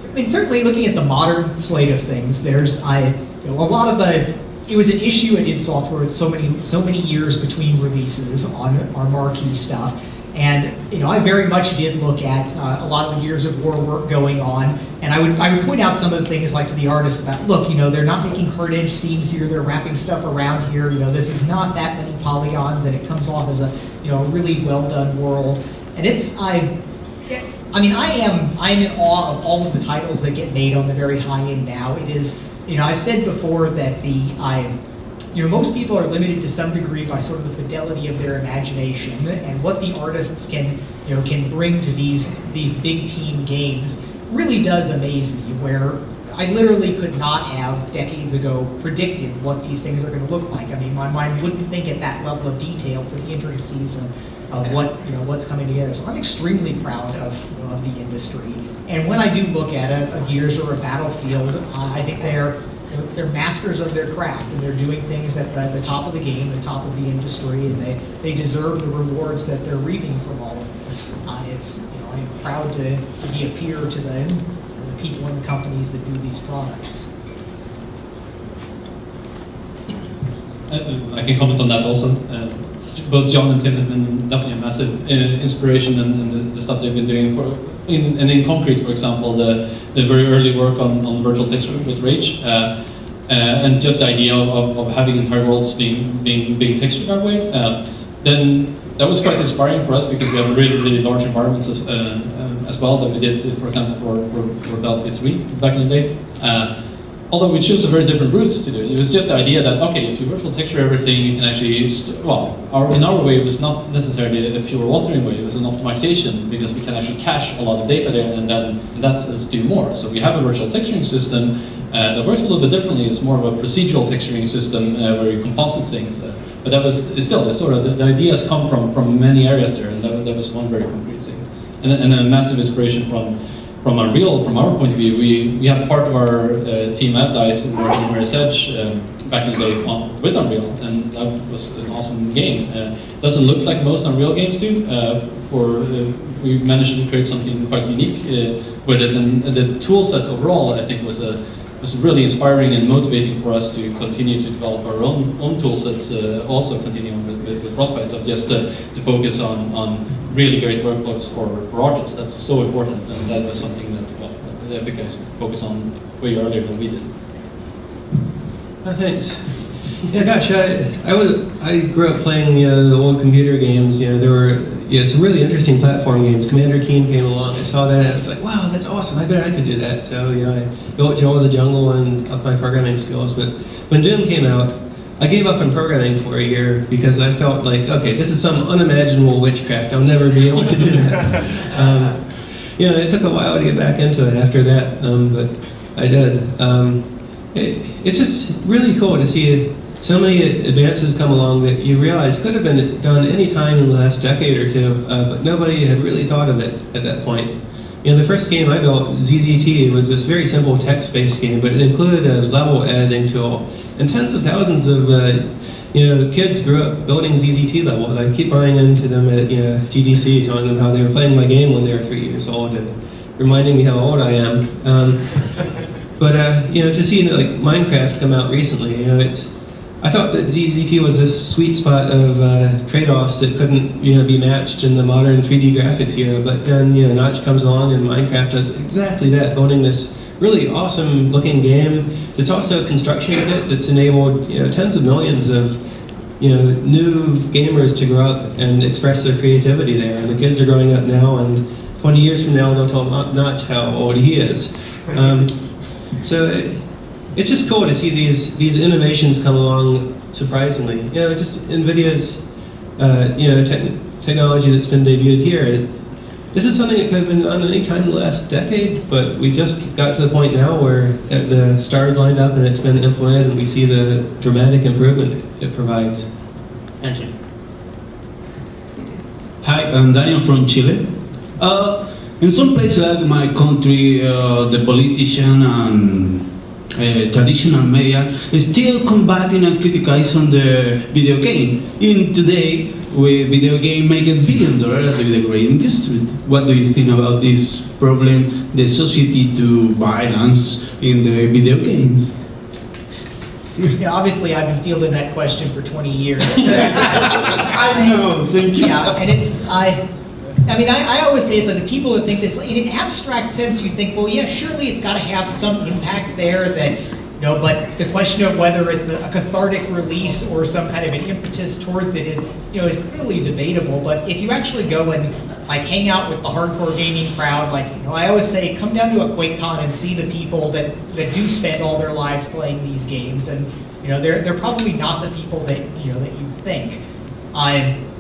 I mean, certainly looking at the modern slate of things, there's a lot of it was an issue at id Software with so many years between releases on our marquee stuff. And I very much did look at a lot of the Gears of War work going on, and I would point out some of the things like to the artists about, look, they're not making hard-edge seams here, they're wrapping stuff around here, this is not that many polygons, and it comes off as a really well-done world. And I'm in awe of all of the titles that get made on the very high end now. It is, I've said before that most people are limited to some degree by sort of the fidelity of their imagination, and what the artists can bring to these big team games really does amaze me, where I literally could not have decades ago predicted what these things are going to look like. I mean, my mind wouldn't think at that level of detail for the intricacies of what's coming together. So I'm extremely proud of the industry. And when I do look at a Gears or a Battlefield, I think they're masters of their craft, and they're doing things at the top of the game, the top of the industry, and they deserve the rewards that they're reaping from all of this. I'm proud to be a peer to the people and the companies that do these products. I can comment on that also. Both John and Tim have been definitely a massive inspiration in the stuff they've been doing in Concrete, for example, the very early work on virtual texture with Rage, and just the idea of having entire worlds being textured that way. Then that was quite inspiring for us, because we have really large environments as well that we did, for example, for Battlefield 3 back in the day. Although we chose a very different route to do it. It was just the idea that, okay, if you virtual texture everything, you can actually, in our way, it was not necessarily a pure authoring way, it was an optimization, because we can actually cache a lot of data there, and then let's do more. So we have a virtual texturing system that works a little bit differently. It's more of a procedural texturing system where you composite things. But that was still sort of the ideas come from many areas there, and that was one very concrete thing. And a massive inspiration from Unreal, from our point of view. We had part of our team at DICE working on Mirror's Edge back in the day with Unreal, and that was an awesome game. Doesn't look like most Unreal games do. We managed to create something quite unique with it, and the tool set overall, I think, was really inspiring and motivating for us to continue to develop our own tool sets, also continuing with Frostbite, of just to focus on really great workflows for artists. That's so important, and that was something that the Epic guys focused on way earlier than we did. Thanks. Yeah, gosh, I grew up playing the old computer games. There were some really interesting platform games. Commander Keen came along. I saw that. I was like, wow, that's awesome. I bet I could do that. So I built Joe of the Jungle and upped my programming skills. But when Doom came out, I gave up on programming for a year, because I felt like, okay, this is some unimaginable witchcraft. I'll never be able to do that. It took a while to get back into it after that, but I did. It's just really cool to see so many advances come along that you realize could have been done any time in the last decade or two, but nobody had really thought of it at that point. The first game I built, ZZT, was this very simple text-based game, but it included a level editing tool. And tens of thousands of kids grew up building ZZT levels. I keep running into them at GDC, telling them how they were playing my game when they were 3 years old, and reminding me how old I am. But to see like Minecraft come out recently, I thought that ZZT was this sweet spot of trade-offs that couldn't be matched in the modern 3D graphics era. But then Notch comes along and Minecraft does exactly that, building this really awesome looking game. It's also a construction kit that's enabled tens of millions of new gamers to grow up and express their creativity there. And the kids are growing up now, and 20 years from now they'll tell Notch how old he is. So it's just cool to see these innovations come along surprisingly. Just NVIDIA's technology that's been debuted here. This is something that could have been done any time in the last decade, but we just got to the point now where the stars lined up and it's been implemented, and we see the dramatic improvement it provides. Thank you. Hi, I'm Daniel from Chile. In some places like my country, the politician and traditional media is still combating and criticizing the video game. Even today, with video game making $1 billion at the video game industry. What do you think about this problem, the society to violence in the video games? Yeah, obviously, I've been fielding that question for 20 years. I know, thank you. Yeah, and I always say it's like the people that think this, in an abstract sense, you think, well, yeah, surely it's got to have some impact there that, but the question of whether it's a cathartic release or some kind of an impetus towards it is clearly debatable. But if you actually go and hang out with the hardcore gaming crowd, I always say, come down to a QuakeCon and see the people that do spend all their lives playing these games, and they're probably not the people that that you think.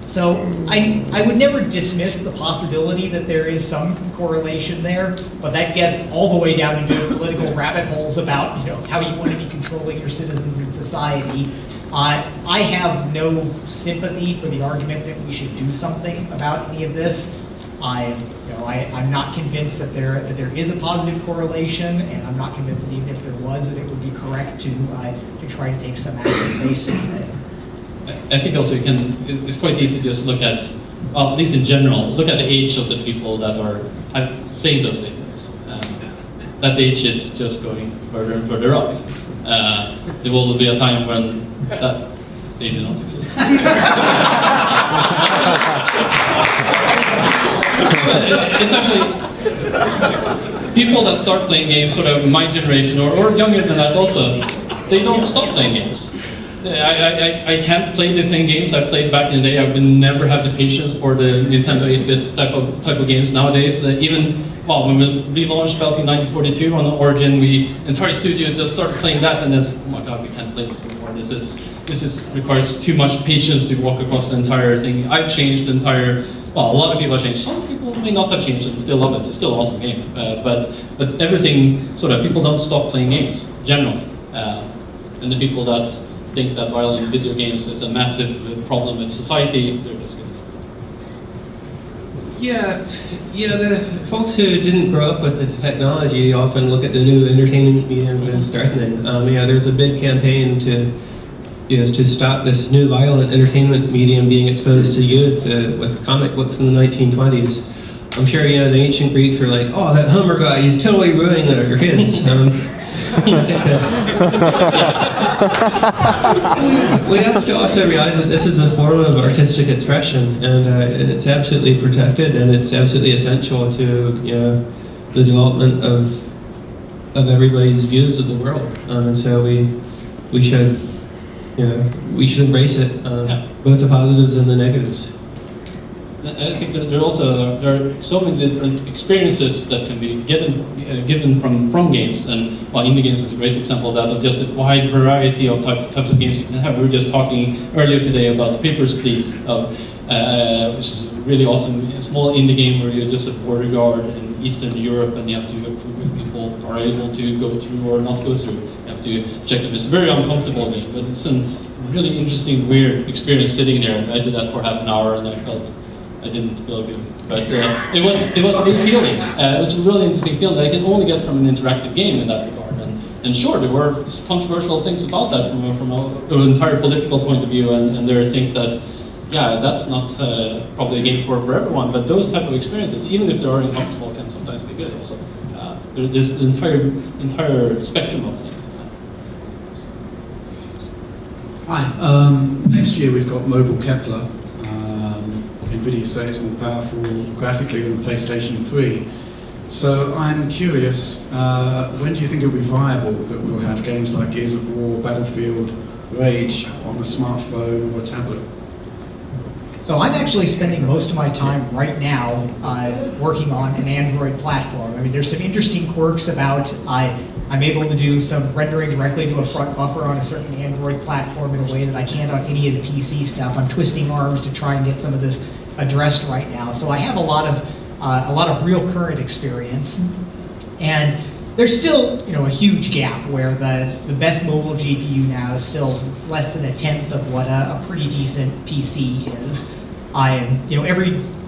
So I would never dismiss the possibility that there is some correlation there, but that gets all the way down into political rabbit holes about how you want to be controlling your citizens in society. I have no sympathy for the argument that we should do something about any of this. I'm not convinced that there is a positive correlation, and I'm not convinced that even if there was, that it would be correct to try to take some action based on it. I think also it's quite easy to just look at, well, at least in general, look at the age of the people that are saying those statements. That age is just going further and further up. There will be a time when they do not exist. It's actually people that start playing games, sort of my generation or younger than that also, they don't stop playing games. I can't play the same games I played back in the day. I would never have the patience for the Nintendo 8-bit type of games nowadays. Even when we relaunched Battlefield 1942 on the Origin, the entire studio just started playing that, and then oh my god, we can't play this anymore. This requires too much patience to walk across the entire thing. I've changed the entire. Well, a lot of people have changed. Some people may not have changed and still love it. It's still an awesome game. But everything sort of people don't stop playing games generally, and the people that think that violent video games is a massive problem in society, they're just going to the folks who didn't grow up with the technology often look at the new entertainment medium as threatening. There's a big campaign to stop this new violent entertainment medium being exposed to youth with comic books in the 1920s. I'm sure the ancient Greeks were like, oh, that Homer guy, he's totally ruining your kids. I think we have to also realize that this is a form of artistic expression, and it's absolutely protected, and it's absolutely essential to the development of everybody's views of the world, and so we should embrace it, both the positives and the negatives. I think that there are so many different experiences that can be given from games, and indie games is a great example of that, of just a wide variety of types of games you can have. We were just talking earlier today about Papers, Please, which is a really awesome small indie game where you're just a border guard in Eastern Europe, and you have to approve if people are able to go through or not go through. You have to check them. It's a very uncomfortable game, but it's a really interesting, weird experience sitting there. I did that for half an hour, and I didn't feel good, but it was a good feeling. It was a really interesting feeling that I can only get from an interactive game in that regard. And sure, there were controversial things about that from an entire political point of view, and there are things that, that's not probably a game for everyone, but those type of experiences, even if they are uncomfortable, can sometimes be good also. There's the entire spectrum of things. Hi, next year we've got mobile Kepler. NVIDIA say it's more powerful graphically than the PlayStation 3. So I'm curious, when do you think it'll be viable that we'll have games like Gears of War, Battlefield, Rage on a smartphone or a tablet? So I'm actually spending most of my time right now working on an Android platform. I mean, there's some interesting quirks about I'm able to do some rendering directly to a front buffer on a certain Android platform in a way that I can't on any of the PC stuff. I'm twisting arms to try and get some of this addressed right now. So I have a lot of real current experience, and there's still a huge gap where the best mobile GPU now is still less than 1/10 of what a pretty decent PC is.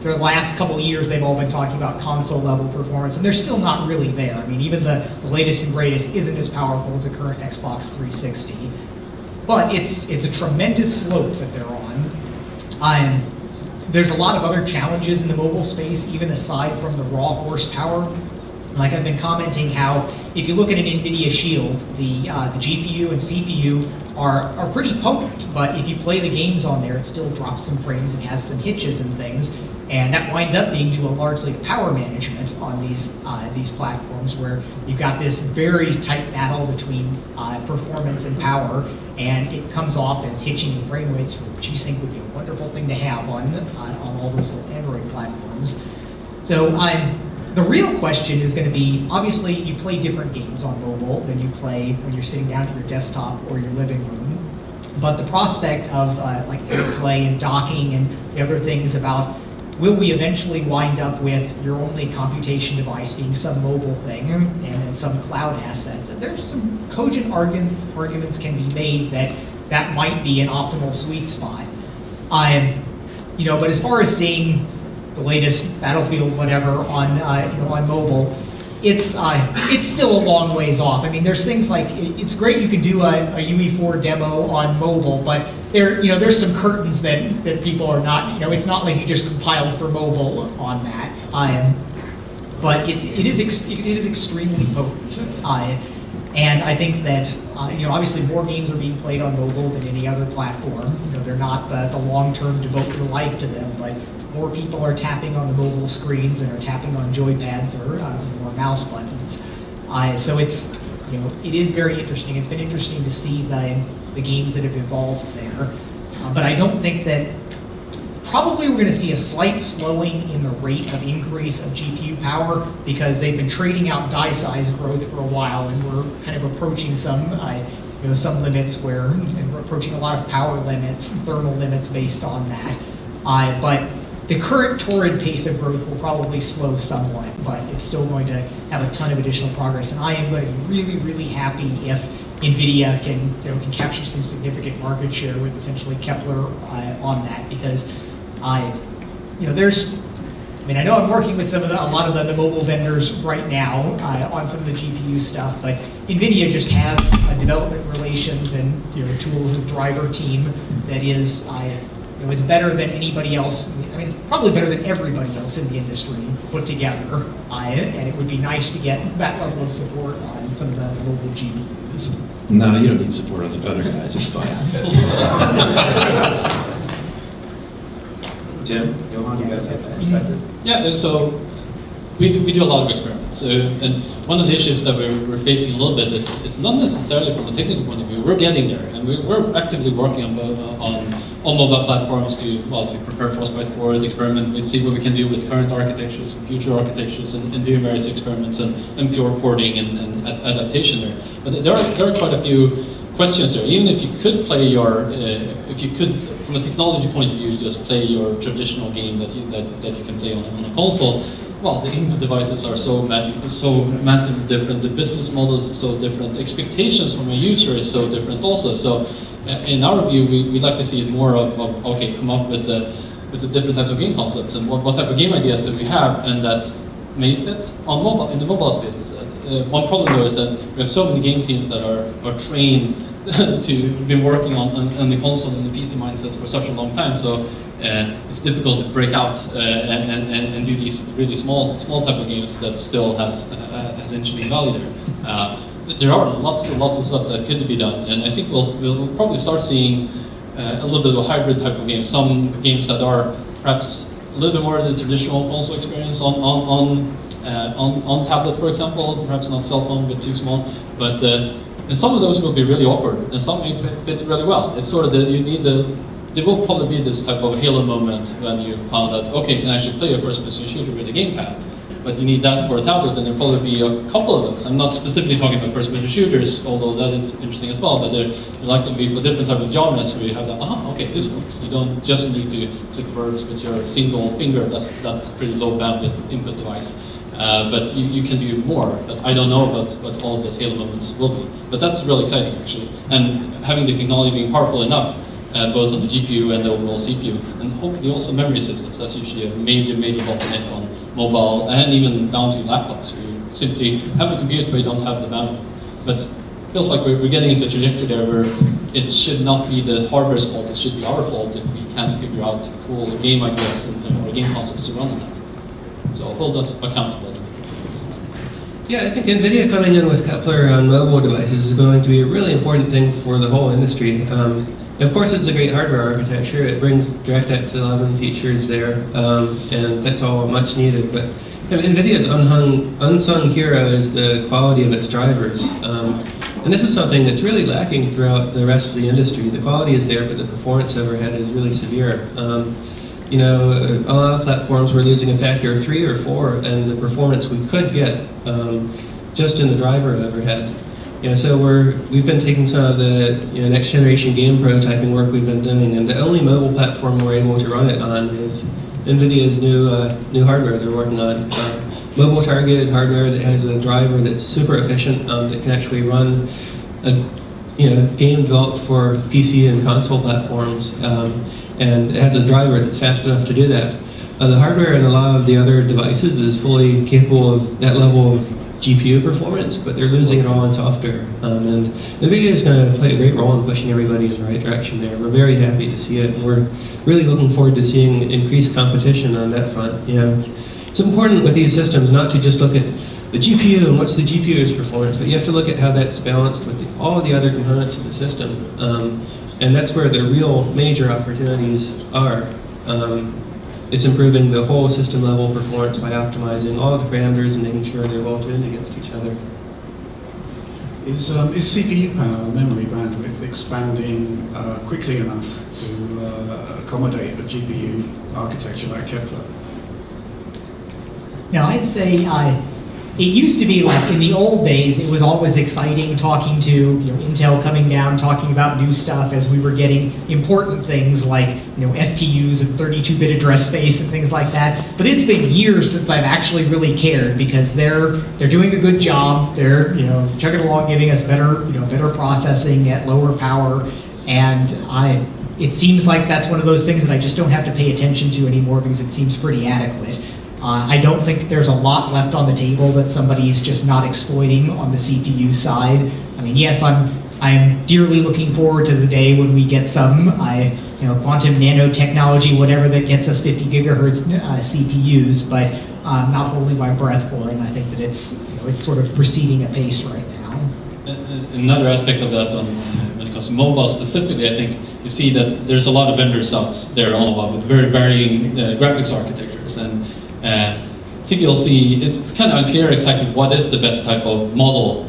For the last couple of years, they've all been talking about console level performance, and they're still not really there. I mean, even the latest and greatest isn't as powerful as the current Xbox 360, but it's a tremendous slope that they're on. There's a lot of other challenges in the mobile space, even aside from the raw horsepower. Like I've been commenting how, if you look at an NVIDIA Shield, the GPU and CPU are pretty potent, but if you play the games on there, it still drops some frames and has some hitches and things, and that winds up being due largely to power management on these platforms, where you've got this very tight battle between performance and power, and it comes off as hitching and frame rates. G-SINC would be a wonderful thing to have on all those little Android platforms. So the real question is going to be, obviously, you play different games on mobile than you play when you're sitting down at your desktop or your living room. But the prospect of like AirPlay and docking and the other things about, will we eventually wind up with your only computation device being some mobile thing and then some cloud assets? And there's some cogent arguments can be made that might be an optimal sweet spot. But as far as seeing the latest Battlefield whatever on mobile, it's still a long ways off. I mean, there's things like, it's great you can do a UE4 demo on mobile, but there's some curtains that people are not, it's not like you just compile for mobile on that. But it is extremely potent. And I think that, obviously more games are being played on mobile than any other platform. They're not the long-term devote your life to them, but more people are tapping on the mobile screens than are tapping on joypads or mouse buttons. So it is very interesting. It's been interesting to see the games that have evolved there. But I don't think that, probably we're going to see a slight slowing in the rate of increase of GPU power, because they've been trading out die size growth for a while, and we're kind of approaching some limits and we're approaching a lot of power limits, thermal limits based on that. But the current torrid pace of growth will probably slow somewhat, but it's still going to have a ton of additional progress. And I am going to be really, really happy if NVIDIA can capture some significant market share with essentially Kepler on that, because I know I'm working with a lot of the mobile vendors right now on some of the GPU stuff, but NVIDIA just has a development relations and tools and driver team that is, it's better than anybody else. I mean, it's probably better than everybody else in the industry put together, and it would be nice to get that level of support on some of the mobile GPUs. No, you don't need support on the other guys, it's fine. Jim, Johan, you guys have that perspective? Yeah, so we do a lot of experiments. And one of the issues that we're facing a little bit is it's not necessarily from a technical point of view. We're getting there, and we're actively working on mobile platforms to prepare Frostbite for it, experiment with, see what we can do with current architectures and future architectures, and do various experiments and pure porting and adaptation there. But there are quite a few questions there. Even if you could play from a technology point of view, just play your traditional game that you can play on a console. Well, the input devices are so massively different. The business models are so different. Expectations from a user is so different also. So, in our view, we'd like to see it more of okay, come up with the different types of game concepts and what type of game ideas do we have, and that may fit on mobile in the mobile spaces. One problem though is that we have so many game teams that are trained to been working on the console and the PC mindset for such a long time. So it's difficult to break out and do these really small type of games that still has engineering value there. There are lots of stuff that could be done, and I think we'll probably start seeing a little bit of a hybrid type of game. Some games that are perhaps a little bit more of the traditional console experience on tablet, for example, perhaps not cell phone, but too small. But and some of those will be really awkward, and some may fit really well. It's sort of there will probably be this type of halo moment when you found out, okay, you can actually play a first-person shooter with a gamepad. but you need that for a tablet, and there'll probably be a couple of those. I'm not specifically talking about first-person shooters, although that is interesting as well, but they're likely to be for different type of genres where you have that, okay, this works. You don't just need to click words with your single finger, that's pretty low bandwidth input device. But you can do more, but I don't know what all of those halo moments will be. But that's really exciting, actually. And having the technology being powerful enough, both on the GPU and the overall CPU, and hopefully also memory systems. That's usually a major bottleneck on mobile, and even down to laptops, where you simply have the compute, but you don't have the bandwidth. But it feels like we're getting into a trajectory there where it should not be the hardware's fault, it should be our fault if we can't figure out cool game ideas or game concepts to run on that. So hold us accountable. Yeah, I think NVIDIA coming in with Kepler on mobile devices is going to be a really important thing for the whole industry. Of course, it's a great hardware architecture. It brings DirectX 11 features there, and that's all much needed. But NVIDIA's unsung hero is the quality of its drivers. And this is something that's really lacking throughout the rest of the industry. The quality is there, but the performance overhead is really severe. You know, on a lot of platforms we're losing a factor of 3 or 4 in the performance we could get just in the driver overhead. You know, so we've been taking some of the next generation game prototyping work we've been doing, and the only mobile platform we're able to run it on is NVIDIA's new hardware they're working on. Mobile targeted hardware that has a driver that's super efficient, that can actually run a game developed for PC and console platforms. And it has a driver that's fast enough to do that. The hardware in a lot of the other devices is fully capable of that level of GPU performance, but they're losing it all in software. And NVIDIA is going to play a great role in pushing everybody in the right direction there. We're very happy to see it, and we're really looking forward to seeing increased competition on that front. You know, it's important with these systems not to just look at the GPU and what's the GPU's performance, but you have to look at how that's balanced with all of the other components of the system. And that's where the real major opportunities are. It's improving the whole system level performance by optimizing all of the parameters and making sure they're well tuned against each other. Is CPU power, memory bandwidth, expanding quickly enough to accommodate a GPU architecture like Kepler? Now, I'd say it used to be like in the old days, it was always exciting talking to Intel coming down, talking about new stuff as we were getting important things like FPUs and 32-bit address space and things like that. But it's been years since I've actually really cared, because they're doing a good job. They're chugging along, giving us better processing at lower power, and it seems like that's one of those things that I just don't have to pay attention to anymore because it seems pretty adequate. I don't think there's a lot left on the table that somebody's just not exploiting on the CPU side. I mean, yes, I'm dearly looking forward to the day when we get some quantum nanotechnology, whatever, that gets us 50 gigahertz CPUs, but not holding my breath for it. And I think that it's sort of proceeding apace right now. Another aspect of that when it comes to mobile specifically, I think you see that there's a lot of vendor subs there on mobile with very varying graphics architectures, and I think you'll see it's kind of unclear exactly what is the best type of model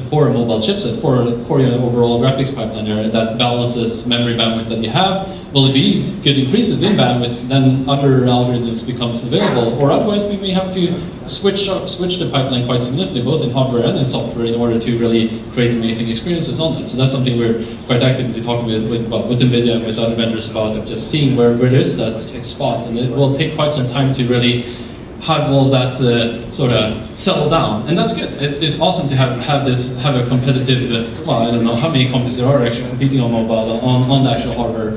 for a mobile chipset, for your overall graphics pipeline area that balances memory bandwidth that you have. Will it be good increases in bandwidth, then other algorithms becomes available, or otherwise we may have to switch the pipeline quite significantly, both in hardware and in software, in order to really create amazing experiences on that. So that's something we're quite actively talking with NVIDIA and with other vendors about, of just seeing where there is that spot, and it will take quite some time to really have all that sort of settle down, and that's good. It's awesome to have a competitive. Well, I don't know how many companies there are actually competing on mobile on the actual hardware.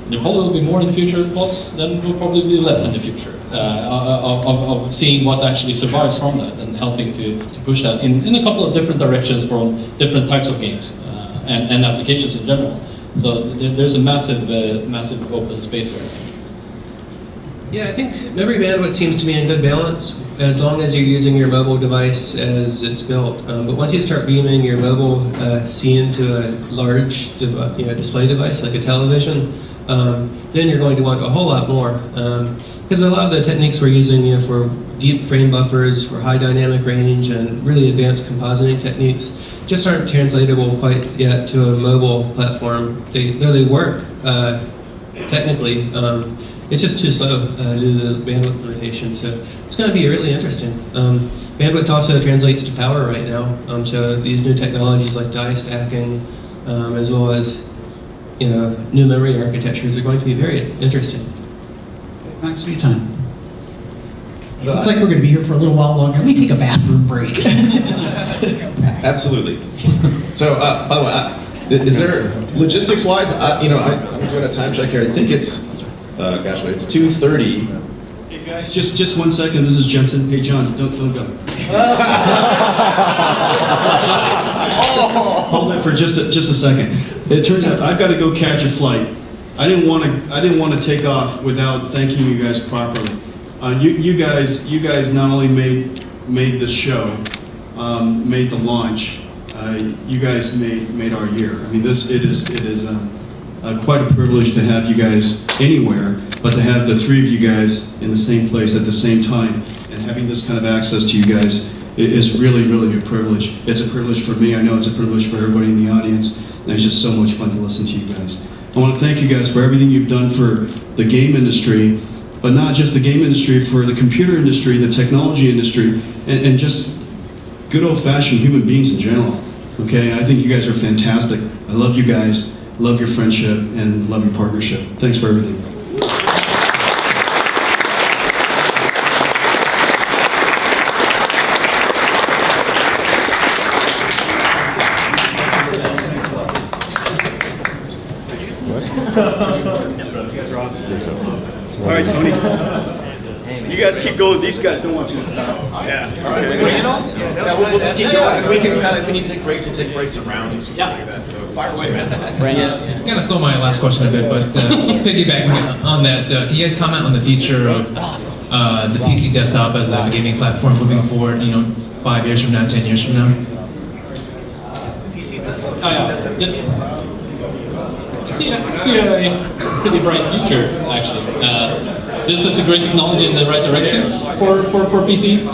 There probably will be more in the future, plus then will probably be less in the future of seeing what actually survives from that and helping to push that in a couple of different directions from different types of games and applications in general. So there's a massive open space there. Yeah, I think memory bandwidth seems to be in good balance as long as you're using your mobile device as it's built. But once you start beaming your mobile scene to a large display device like a television, then you're going to want a whole lot more. Because a lot of the techniques we're using for deep frame buffers, for high dynamic range, and really advanced compositing techniques just aren't translatable quite yet to a mobile platform. Though they work technically. it's just too slow due to the bandwidth limitation. So it's going to be really interesting. Bandwidth also translates to power right now. So these new technologies like die stacking, as well as new memory architectures are going to be very interesting. Thanks for your time. Looks like we're going to be here for a little while longer. Let me take a bathroom break. Absolutely. So, by the way, is there logistics-wise? I'm doing a time check here. I think it's, it's 2:30. Hey guys, just 1 second. This is Jensen. Hey John, don't go. Hold it for just a second. It turns out I've got to go catch a flight. I didn't want to take off without thanking you guys properly. You guys not only made this show, made the launch. You guys made our year. I mean, it is quite a privilege to have you guys anywhere, but to have the three of you guys in the same place at the same time and having this kind of access to you guys is really, really a privilege. It's a privilege for me. I know it's a privilege for everybody in the audience, and it's just so much fun to listen to you guys. I want to thank you guys for everything you've done for the game industry, but not just the game industry, for the computer industry, the technology industry, and just good old-fashioned human beings in general. Okay, I think you guys are fantastic. I love you guys, love your friendship, and love your partnership. Thanks for everything. All right, Tony. You guys keep going. These guys don't want you to stop. Yeah. All right. We'll just keep going. We can if we need to take breaks, we'll take breaks around and stuff like that. So fire away, man. Yeah. Kind of stole my last question a bit, but piggybacking on that, can you guys comment on the future of the PC desktop as a gaming platform moving forward? 5 years from now, 10 years from now. I see a pretty bright future, actually. This is a great technology in the right direction for PC.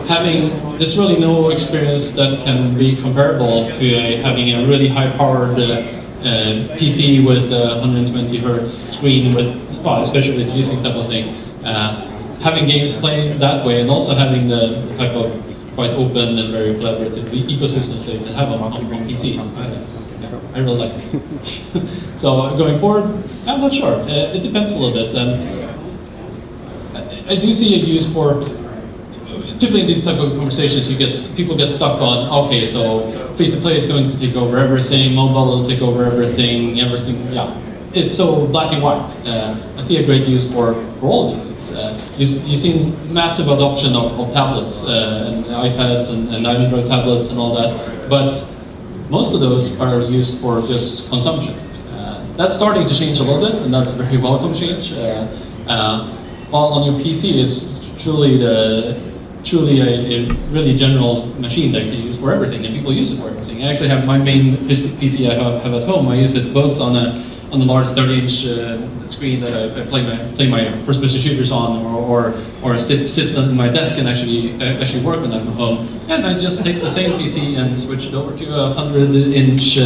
Having there's really no experience that can be comparable to having a really high-powered PC with 120 hertz screen with, especially with G-SINC type of thing. Having games played that way, and also having the type of quite open and very collaborative ecosystems that you can have on PC. I really like it. So going forward, I'm not sure. It depends a little bit. I do see a use for, typically in these type of conversations, people get stuck on, okay, so free-to-play is going to take over everything, mobile will take over everything, yeah. It's so black and white. I see a great use for all of these things. You've seen massive adoption of tablets, and iPads and Android tablets and all that, but most of those are used for just consumption. That's starting to change a little bit, and that's a very welcome change. While on your PC, it's truly a really general machine that you can use for everything, and people use it for everything. I actually have my main PC I have at home. I use it both on a large 30-inch screen that I play my first-person shooters on, or sit on my desk and actually work when I'm at home. And I just take the same PC and switch it over to a 100-inch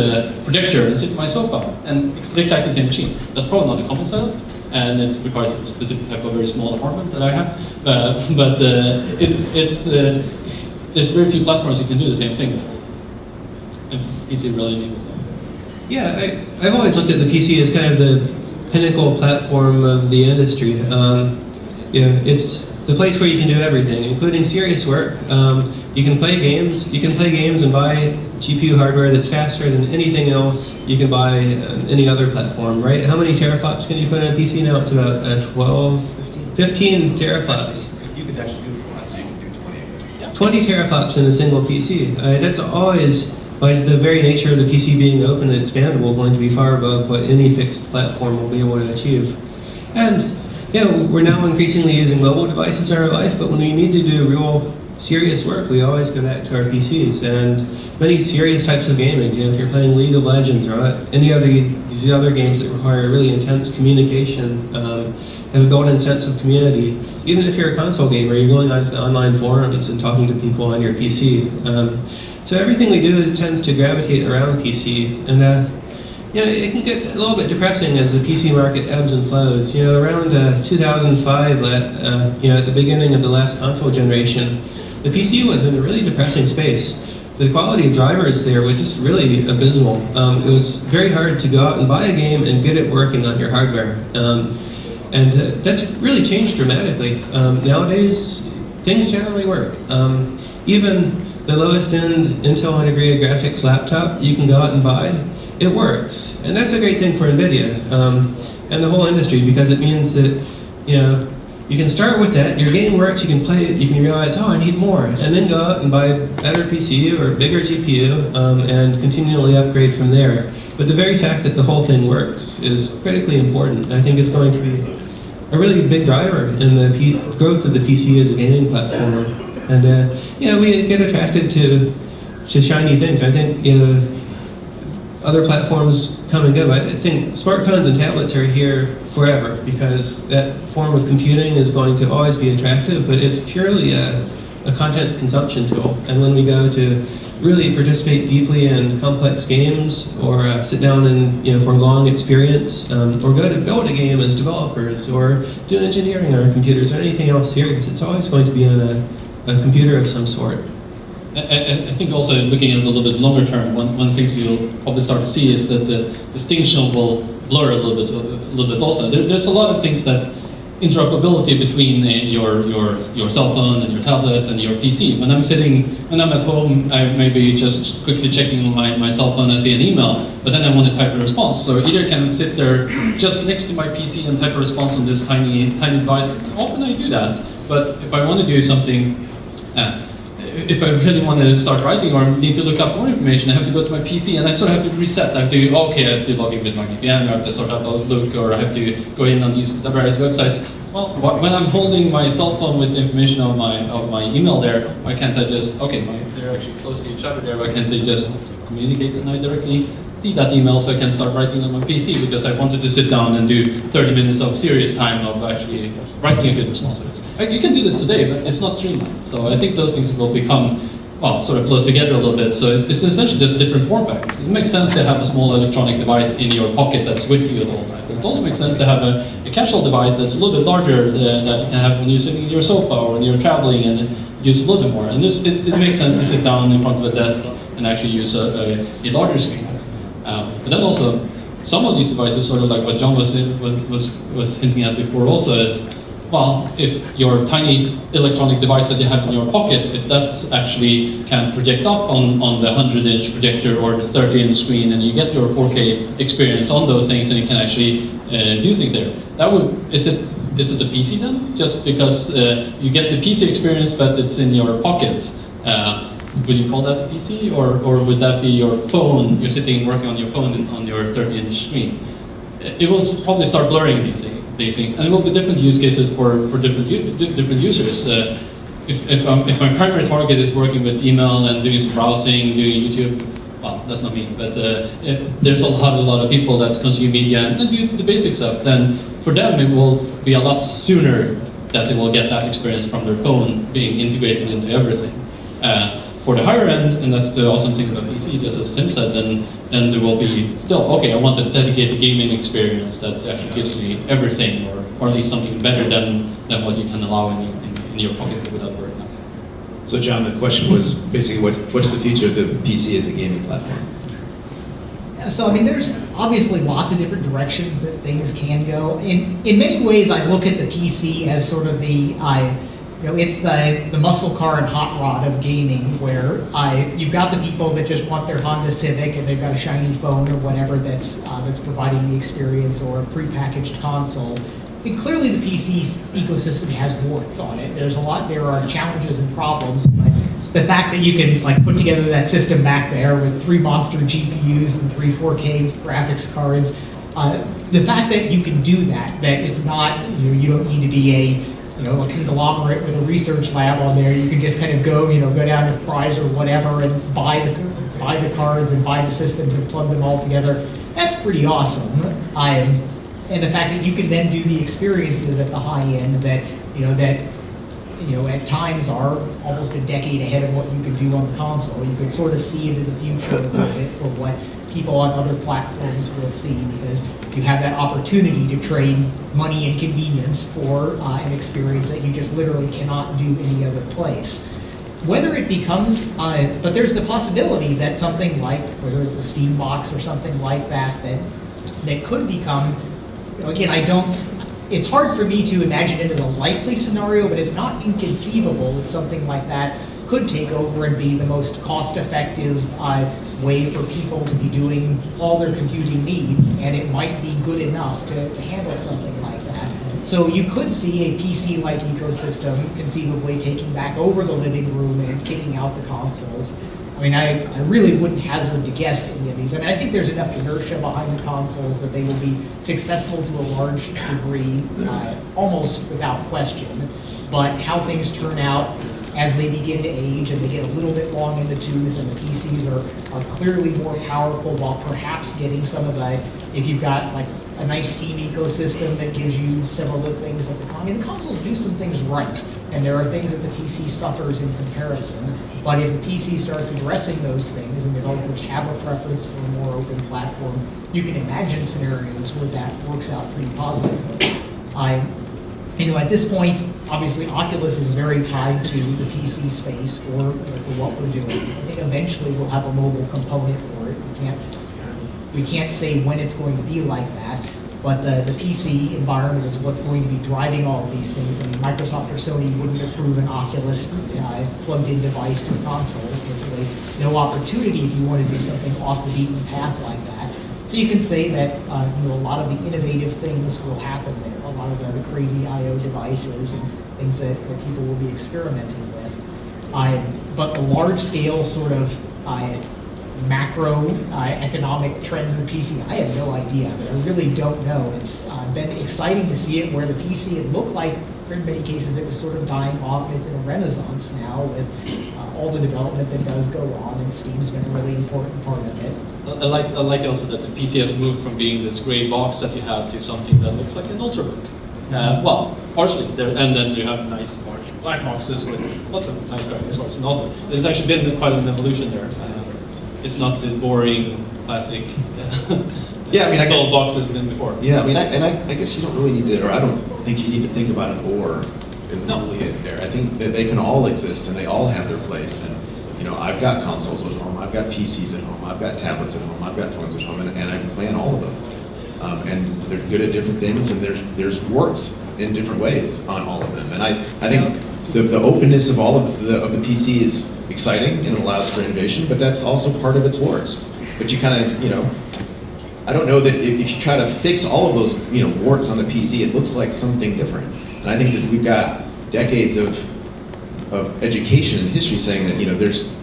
projector and sit on my sofa, and it's exactly the same machine. That's probably not a common setup, and it requires a specific type of very small apartment that I have. But there's very few platforms you can do the same thing with. And PC really enables that. Yeah, I've always looked at the PC as kind of the pinnacle platform of the industry. It's the place where you can do everything, including serious work. You can play games. You can play games and buy GPU hardware that's faster than anything else you can buy on any other platform, right? How many teraflops can you put on a PC now? It's about 15 teraflops. You could actually do it, so you can do 20. 20 teraflops in a single PC. That's always, by the very nature of the PC being open and expandable, going to be far above what any fixed platform will be able to achieve. And we're now increasingly using mobile devices in our life, but when we need to do real serious work, we always go back to our PCs. And many serious types of gaming, if you're playing League of Legends or any of these other games that require really intense communication, have a built-in sense of community. Even if you're a console gamer, you're going on to online forums and talking to people on your PC. So everything we do tends to gravitate around PC, and you know, it can get a little bit depressing as the PC market ebbs and flows. You know, around 2005, you know, at the beginning of the last console generation, the PC was in a really depressing space. The quality of drivers there was just really abysmal. It was very hard to go out and buy a game and get it working on your hardware. And that's really changed dramatically. Nowadays, things generally work. Even the lowest end Intel integrated graphics laptop you can go out and buy, it works. And that's a great thing for NVIDIA and the whole industry, because it means that, you know, you can start with that, your game works, you can play it, you can realize, oh, I need more, and then go out and buy a better PC or a bigger GPU and continually upgrade from there. But the very fact that the whole thing works is critically important. I think it's going to be a really big driver in the growth of the PC as a gaming platform. And you know, we get attracted to shiny things. I think, you know, other platforms come and go. I think smartphones and tablets are here forever because that form of computing is going to always be attractive, but it's purely a content consumption tool. And when we go to really participate deeply in complex games or sit down and, you know, for a long experience, or go to build a game as developers or do engineering on our computers or anything else serious, it's always going to be on a computer of some sort. I think also looking at it a little bit longer term, one of the things we'll probably start to see is that the distinction will blur a little bit also. There's a lot of things that interoperability between your cell phone and your tablet and your PC. When I'm at home, I may be just quickly checking my cell phone and see an email, but then I want to type a response. So either can sit there just next to my PC and type a response on this tiny device. Often I do that, but if I want to do something, if I really want to start writing or need to look up more information, I have to go to my PC and I sort of have to reset. I have to, I have to log in with my VPN, or I have to sort of Outlook, or I have to go in on these various websites. Well, when I'm holding my cell phone with the information of my email there, why can't I just, they're actually close to each other there, why can't they just communicate and I directly see that email so I can start writing on my PC, because I wanted to sit down and do 30 minutes of serious time of actually writing a good response to this. You can do this today, but it's not streamlined. So I think those things will become, sort of float together a little bit. So it's essentially just different form factors. It makes sense to have a small electronic device in your pocket that's with you at all times. It also makes sense to have a casual device that's a little bit larger that you can have when you're sitting in your sofa or when you're traveling and use a little bit more. And it makes sense to sit down in front of a desk and actually use a larger screen. But then also, some of these devices, sort of like what John was hinting at before also, is, well, if your tiny electronic device that you have in your pocket, if that's actually can project up on the 100-inch projector or the 30-inch screen, and you get your 4K experience on those things, and you can actually do things there. Is it the PC then? Just because you get the PC experience, but it's in your pocket. Would you call that a PC, or would that be your phone? You're sitting working on your phone on your 30-inch screen. It will probably start blurring these things, and it will be different use cases for different users. If my primary target is working with email and doing some browsing, doing YouTube, well, that's not me, but there's a lot of people that consume media and do the basic stuff. Then for them, it will be a lot sooner that they will get that experience from their phone being integrated into everything. For the higher end, and that's the awesome thing about PC, just as Tim said, then there will be still, I want a dedicated gaming experience that actually gives me everything, or at least something better than what you can allow in your pocket without worrying. So John, the question was basically what's the future of the PC as a gaming platform? Yeah, so I mean, there's obviously lots of different directions that things can go. In many ways, I look at the PC as sort of it's the muscle car and hot rod of gaming, where you've got the people that just want their Honda Civic and they've got a shiny phone or whatever that's providing the experience, or a prepackaged console. I mean, clearly the PC ecosystem has warts on it. There are challenges and problems, but the fact that you can put together that system back there with 3 monster GPUs and 3 4K graphics cards, the fact that you can do that it's not, you don't need to be a conglomerate with a research lab on there. You can just kind of go down to Price or whatever and buy the cards and buy the systems and plug them all together. That's pretty awesome. And the fact that you can then do the experiences at the high end that at times are almost a decade ahead of what you can do on the console. You can sort of see into the future a little bit for what people on other platforms will see, because you have that opportunity to trade money and convenience for an experience that you just literally cannot do any other place. Whether it becomes, but there's the possibility that something like, whether it's a Steam box or something like that, that could become, again, it's hard for me to imagine it as a likely scenario, but it's not inconceivable that something like that could take over and be the most cost-effective way for people to be doing all their computing needs, and it might be good enough to handle something like that. So you could see a PC-like ecosystem conceivably taking back over the living room and kicking out the consoles. I mean, I really wouldn't hazard to guess any of these. I mean, I think there's enough inertia behind the consoles that they will be successful to a large degree, almost without question. But how things turn out as they begin to age and they get a little bit long in the tooth, and the PCs are clearly more powerful, while perhaps getting some of the, if you've got like a nice Steam ecosystem that gives you several of the things that the consoles do some things right, and there are things that the PC suffers in comparison. But if the PC starts addressing those things and developers have a preference for a more open platform, you can imagine scenarios where that works out pretty positively. At this point, obviously Oculus is very tied to the PC space for what we're doing. I think eventually we'll have a mobile component for it. We can't say when it's going to be like that, but the PC environment is what's going to be driving all of these things. I mean, Microsoft or Sony wouldn't approve an Oculus plugged-in device to a console. There's really no opportunity if you want to do something off the beaten path like that. So you can say that a lot of the innovative things will happen there. A lot of the crazy I/O devices and things that people will be experimenting with. But the large-scale sort of macro economic trends in the PC, I have no idea. I really don't know. It's been exciting to see it where the PC, it looked like in many cases it was sort of dying off, and it's in a renaissance now with all the development that does go on, and Steam's been a really important part of it. I like also that the PC has moved from being this gray box that you have to something that looks like an Ultrabook. Well, partially, and then you have nice large black boxes with lots of nice graphics cards, and also there's actually been quite an evolution there. It's not the boring classic Yeah, I mean, I guess, gold box has been before. yeah, I mean, I guess you don't really need to, or I don't think you need to think about an or is really it there. I think that they can all exist and they all have their place. And I've got consoles at home, I've got PCs at home, I've got tablets at home, I've got phones at home, and I play on all of them. And they're good at different things, and there's warts in different ways on all of them. And I think the openness of all of the PC is exciting and it allows for innovation, but that's also part of its warts. But you kind of, I don't know that if you try to fix all of those, warts on the PC, it looks like something different. And I think that we've got decades of education and history saying that, there's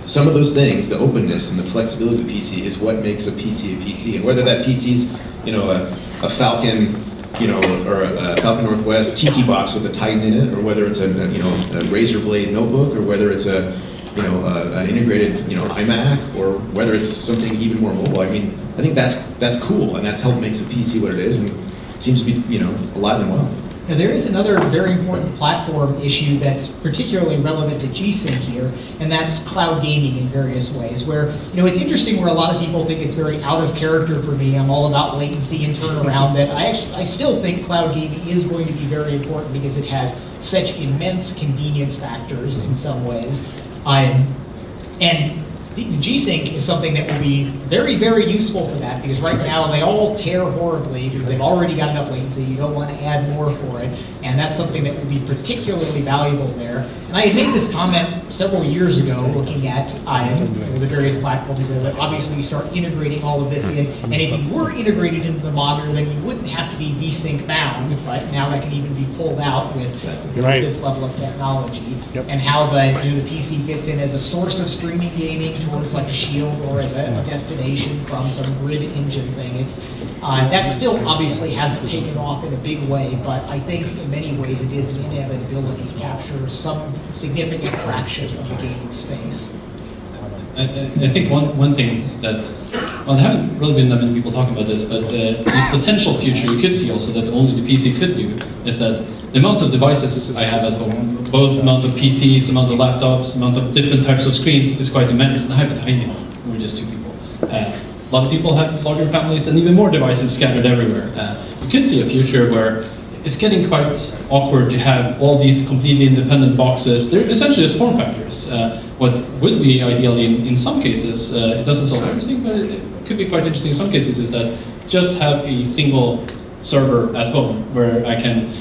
some of those things, the openness and the flexibility of the PC is what makes a PC a PC. And whether that PC's, a Falcon, or a Falcon Northwest Tiki box with a Titan in it, or whether it's a Razer Blade notebook, or whether it's an integrated, iMac, or whether it's something even more mobile. I mean, I think that's cool, and that's helped makes a PC what it is, and it seems to be, alive and well. Now, there is another very important platform issue that's particularly relevant to G-SINC here, and that's cloud gaming in various ways, where, it's interesting where a lot of people think it's very out of character for me. I'm all about latency and turnaround, that I still think cloud gaming is going to be very important because it has such immense convenience factors in some ways. And G-SINC is something that will be very, very useful for that, because right now they all tear horribly because they've already got enough latency. You don't want to add more for it, and that's something that will be particularly valuable there. And I had made this comment several years ago looking at the various platforms that obviously you start integrating all of this in, and if you were integrated into the monitor, then you wouldn't have to be V-Sync bound, but now that can even be pulled out with this level of technology, and how the PC fits in as a source of streaming gaming towards like a shield or as a destination from some grid engine thing. It's that still obviously hasn't taken off in a big way, but I think in many ways it is an inevitability to capture some significant fraction of the gaming space. I think one thing that, well, there haven't really been that many people talking about this, but the potential future you could see also that only the PC could do is that the amount of devices I have at home, both amount of PCs, amount of laptops, amount of different types of screens is quite immense. And I have a tiny home. We're just 2 people. A lot of people have larger families and even more devices scattered everywhere. You could see a future where it's getting quite awkward to have all these completely independent boxes. They're essentially just form factors. What would be ideally in some cases, it doesn't solve everything, but it could be quite interesting in some cases, is that just have a single server at home where I can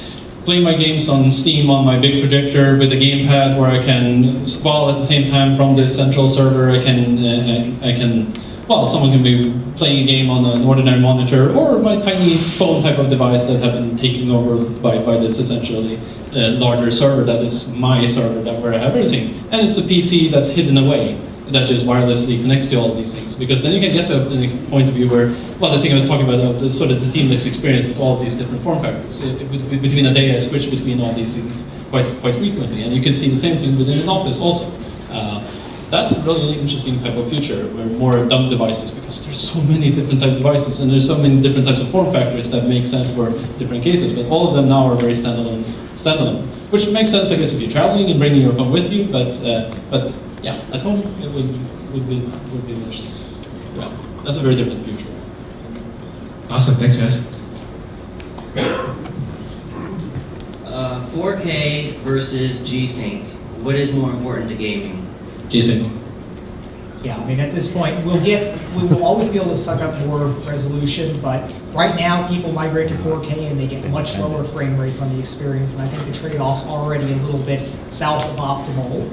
play my games on Steam on my big projector with a gamepad, where I can, while at the same time from this central server I can, well, someone can be playing a game on an ordinary monitor, or my tiny phone type of device that have been taken over by this essentially larger server that is my server, that where I have everything. And it's a PC that's hidden away, that just wirelessly connects to all of these things. Because then you can get to a point of view where, well, the thing I was talking about, the sort of the seamless experience with all of these different form factors. Between a day I switch between all these things quite frequently, and you can see the same thing within an office also. That's a really interesting type of future, where more dumb devices, because there's so many different types of devices, and there's so many different types of form factors that make sense for different cases, but all of them now are very standalone, which makes sense, I guess, if you're traveling and bringing your phone with you, but yeah, at home it would be interesting. Yeah, that's a very different future. Awesome, thanks guys. 4K versus G-SINC. What is more important to gaming? G-SINC. Yeah, I mean, at this point, we will always be able to suck up more resolution, but right now people migrate to 4K and they get much lower frame rates on the experience, and I think the trade-off's already a little bit south of optimal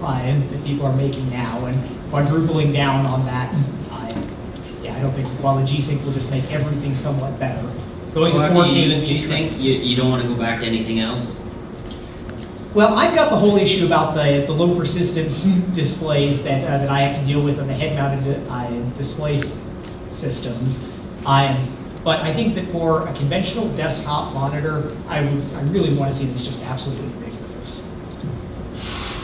that people are making now, and quadrupling down on that, I don't think, while the G-SINC will just make everything somewhat better. So if you use G-SINC, you don't want to go back to anything else? Well, I've got the whole issue about the low persistence displays that I have to deal with on the head-mounted display systems. But I think that for a conventional desktop monitor, I really want to see this just absolutely ridiculous.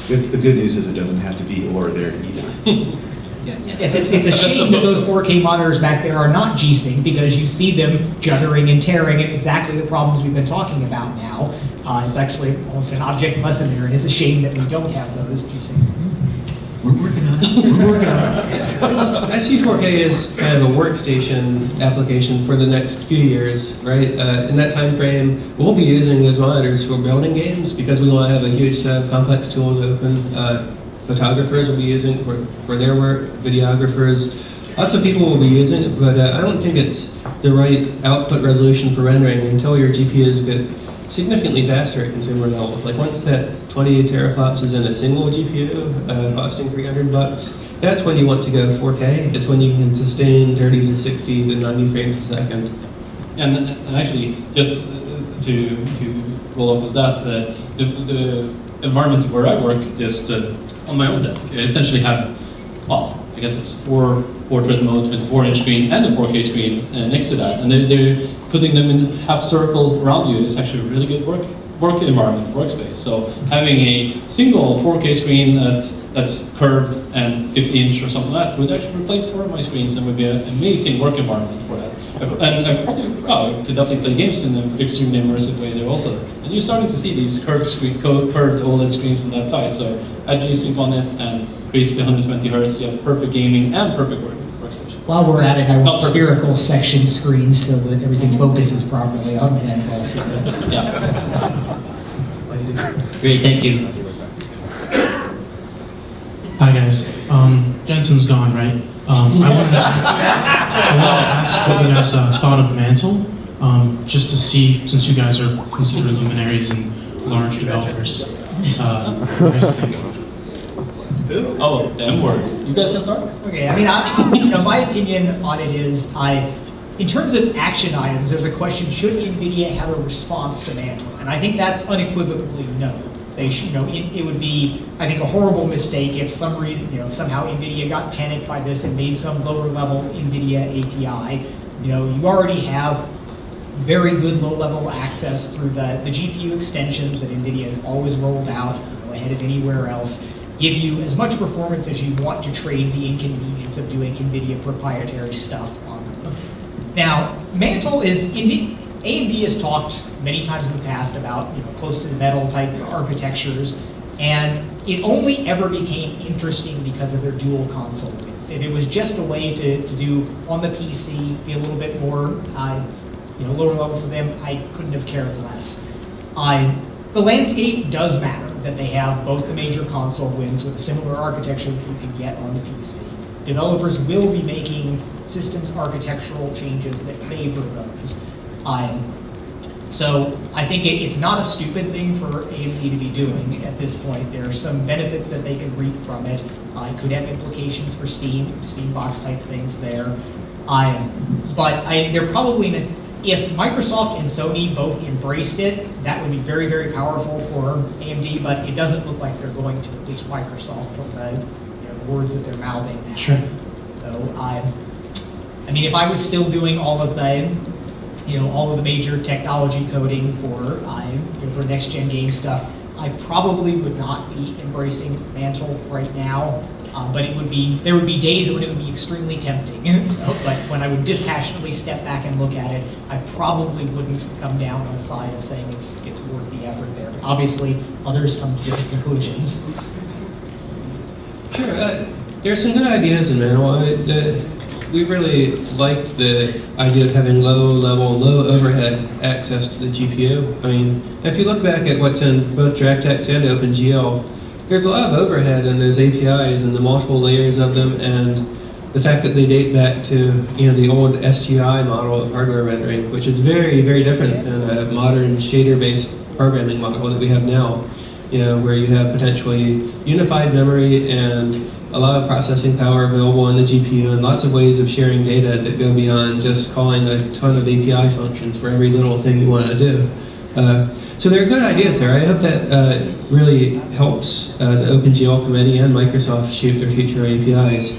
The good news is it doesn't have to be or there either. Yes, it's a shame that those 4K monitors back there are not G-SYNC, because you see them juddering and tearing at exactly the problems we've been talking about now. It's actually almost an object lesson there, and it's a shame that we don't have those G-SYNC. We're working on it. We're working on it. I see 4K as kind of a workstation application for the next few years, right? In that time frame, we'll be using those monitors for building games, because we want to have a huge set of complex tools open. Photographers will be using it for their work, videographers. Lots of people will be using it, but I don't think it's the right output resolution for rendering until your GPUs get significantly faster at consumer levels. Like once that 28 teraflops is in a single GPU, costing $300, that's when you want to go 4K. It's when you can sustain 30 to 60 to 90 frames a second. And actually, just to roll off of that, the environment where I work, just on my own desk, I essentially have, well, I guess it's 4 portrait mode, 24-inch screen, and a 4K screen next to that, and they're putting them in half circle around you. It's actually a really good work environment, workspace. So having a single 4K screen that's curved and 50-inch or something like that would actually replace 4 of my screens, and would be an amazing work environment for that. And I probably could definitely play games in an extremely immersive way there also. And you're starting to see these curved OLED screens in that size. So add G-SYNC on it and increase to 120 Hz. You have perfect gaming and perfect workstation. While we're at it, I want spherical section screens so that everything focuses properly on the ends also. Yeah. Great, thank you. Hi guys. Jensen's gone, right? I wanted to ask what you guys thought of MANTLE, just to see, since you guys are considered luminaries and large developers, what you guys think? Oh, the M word. You guys can start? Okay, I mean, my opinion on it is, in terms of action items, there's a question, should NVIDIA have a response to MANTLE? And I think that's unequivocally no. They should, it would be, I think, a horrible mistake if some reason, if somehow NVIDIA got panicked by this and made some lower level NVIDIA API. You already have very good low level access through the GPU extensions that NVIDIA has always rolled out, ahead of anywhere else. Give you as much performance as you want to trade the inconvenience of doing NVIDIA proprietary stuff on them. Now, MANTLE is, AMD has talked many times in the past about close to the metal type architectures, and it only ever became interesting because of their dual console width. If it was just a way to do on the PC, be a little bit more lower level for them, I couldn't have cared less. The landscape does matter, that they have both the major console wins with a similar architecture that you can get on the PC. Developers will be making systems architectural changes that favor those. So I think it's not a stupid thing for AMD to be doing at this point. There are some benefits that they can reap from it. It could have implications for Steambox type things there. But they're probably, if Microsoft and Sony both embraced it, that would be very, very powerful for AMD, but it doesn't look like they're going to, at least Microsoft, from the words that they're mouthing now. Sure. So I mean, if I was still doing all of the major technology coding for next gen game stuff, I probably would not be embracing MANTLE right now. But there would be days when it would be extremely tempting. But when I would dispassionately step back and look at it, I probably wouldn't come down on the side of saying it's worth the effort there. But obviously, others come to different conclusions. Sure. There are some good ideas in MANTLE. We really liked the idea of having low-level, low-overhead access to the GPU. I mean, if you look back at what's in both DirectX and OpenGL, there's a lot of overhead in those APIs and the multiple layers of them, and the fact that they date back to the old SGI model of hardware rendering, which is very, very different than a modern shader-based programming model that we have now. Where you have potentially unified memory and a lot of processing power available in the GPU and lots of ways of sharing data that go beyond just calling a ton of API functions for every little thing you want to do. So there are good ideas there. I hope that really helps the OpenGL committee and Microsoft shape their future APIs.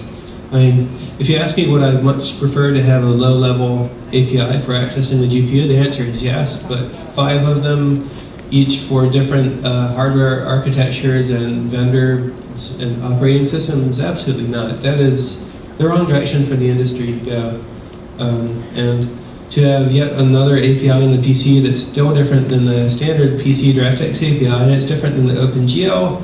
I mean, if you ask me would I much prefer to have a low-level API for accessing the GPU, the answer is yes, but 5 of them, each for different hardware architectures and vendors and operating systems, absolutely not. That is the wrong direction for the industry to go. And to have yet another API in the PC that's still different than the standard PC DirectX API, and it's different than the OpenGL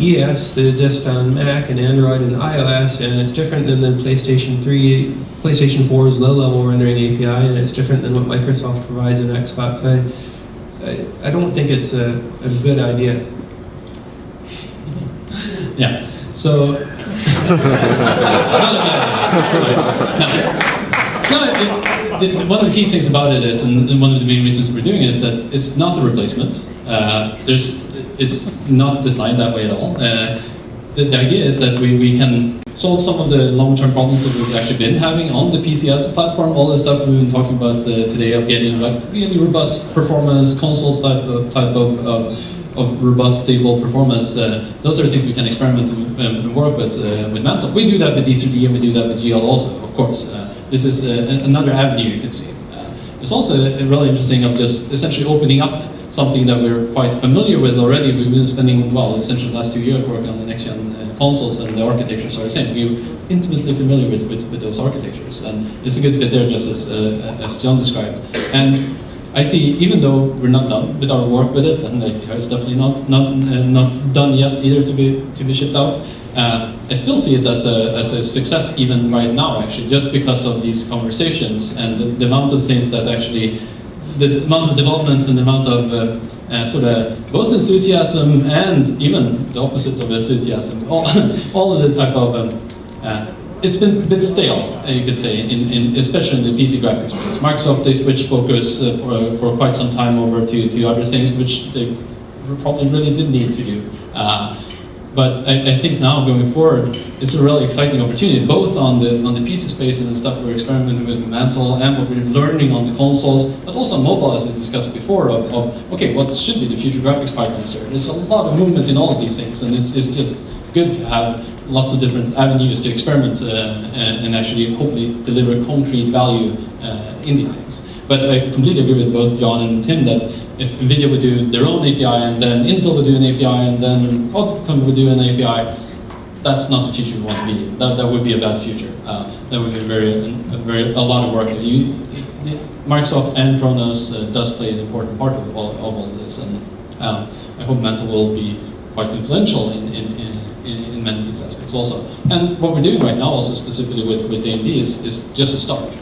ES that exists on Mac and Android and iOS, and it's different than the PlayStation 4's low-level rendering API, and it's different than what Microsoft provides in Xbox. I don't think it's a good idea. Yeah, so one of the key things about it is, and one of the main reasons we're doing it is that it's not a replacement. It's not designed that way at all. The idea is that we can solve some of the long-term problems that we've actually been having on the PC as a platform. All the stuff we've been talking about today of getting like really robust performance, consoles type of robust, stable performance. Those are things we can experiment and work with MANTLE. We do that with D3D and we do that with GL also, of course. This is another avenue you could see. It's also really interesting of just essentially opening up something that we're quite familiar with already. We've been spending, essentially the last 2 years working on the next-gen consoles, and the architectures are the same. We're intimately familiar with those architectures, and it's a good fit there, just as John described. And I see, even though we're not done with our work with it, and it's definitely not done yet either to be shipped out, I still see it as a success even right now, actually, just because of these conversations and the amount of things that actually, the amount of developments and the amount of sort of both enthusiasm and even the opposite of enthusiasm, all of the type of, it's been a bit stale, you could say, especially in the PC graphics space. Microsoft, they switched focus for quite some time over to other things, which they probably really did need to do. But I think now going forward, it's a really exciting opportunity, both on the PC space and the stuff we're experimenting with MANTLE and what we're learning on the consoles, but also on mobile, as we discussed before, okay, what should be the future graphics pipelines there? There's a lot of movement in all of these things, and it's just good to have lots of different avenues to experiment and actually hopefully deliver concrete value in these things. But I completely agree with both John and Tim that if NVIDIA would do their own API and then Intel would do an API and then Qualcomm would do an API, that's not the future we want to be in. That would be a bad future. That would be a lot of work. Microsoft and Kronos does play an important part of all this, and I hope MANTLE will be quite influential in many of these aspects also. And what we're doing right now, also specifically with AMD, is just a start.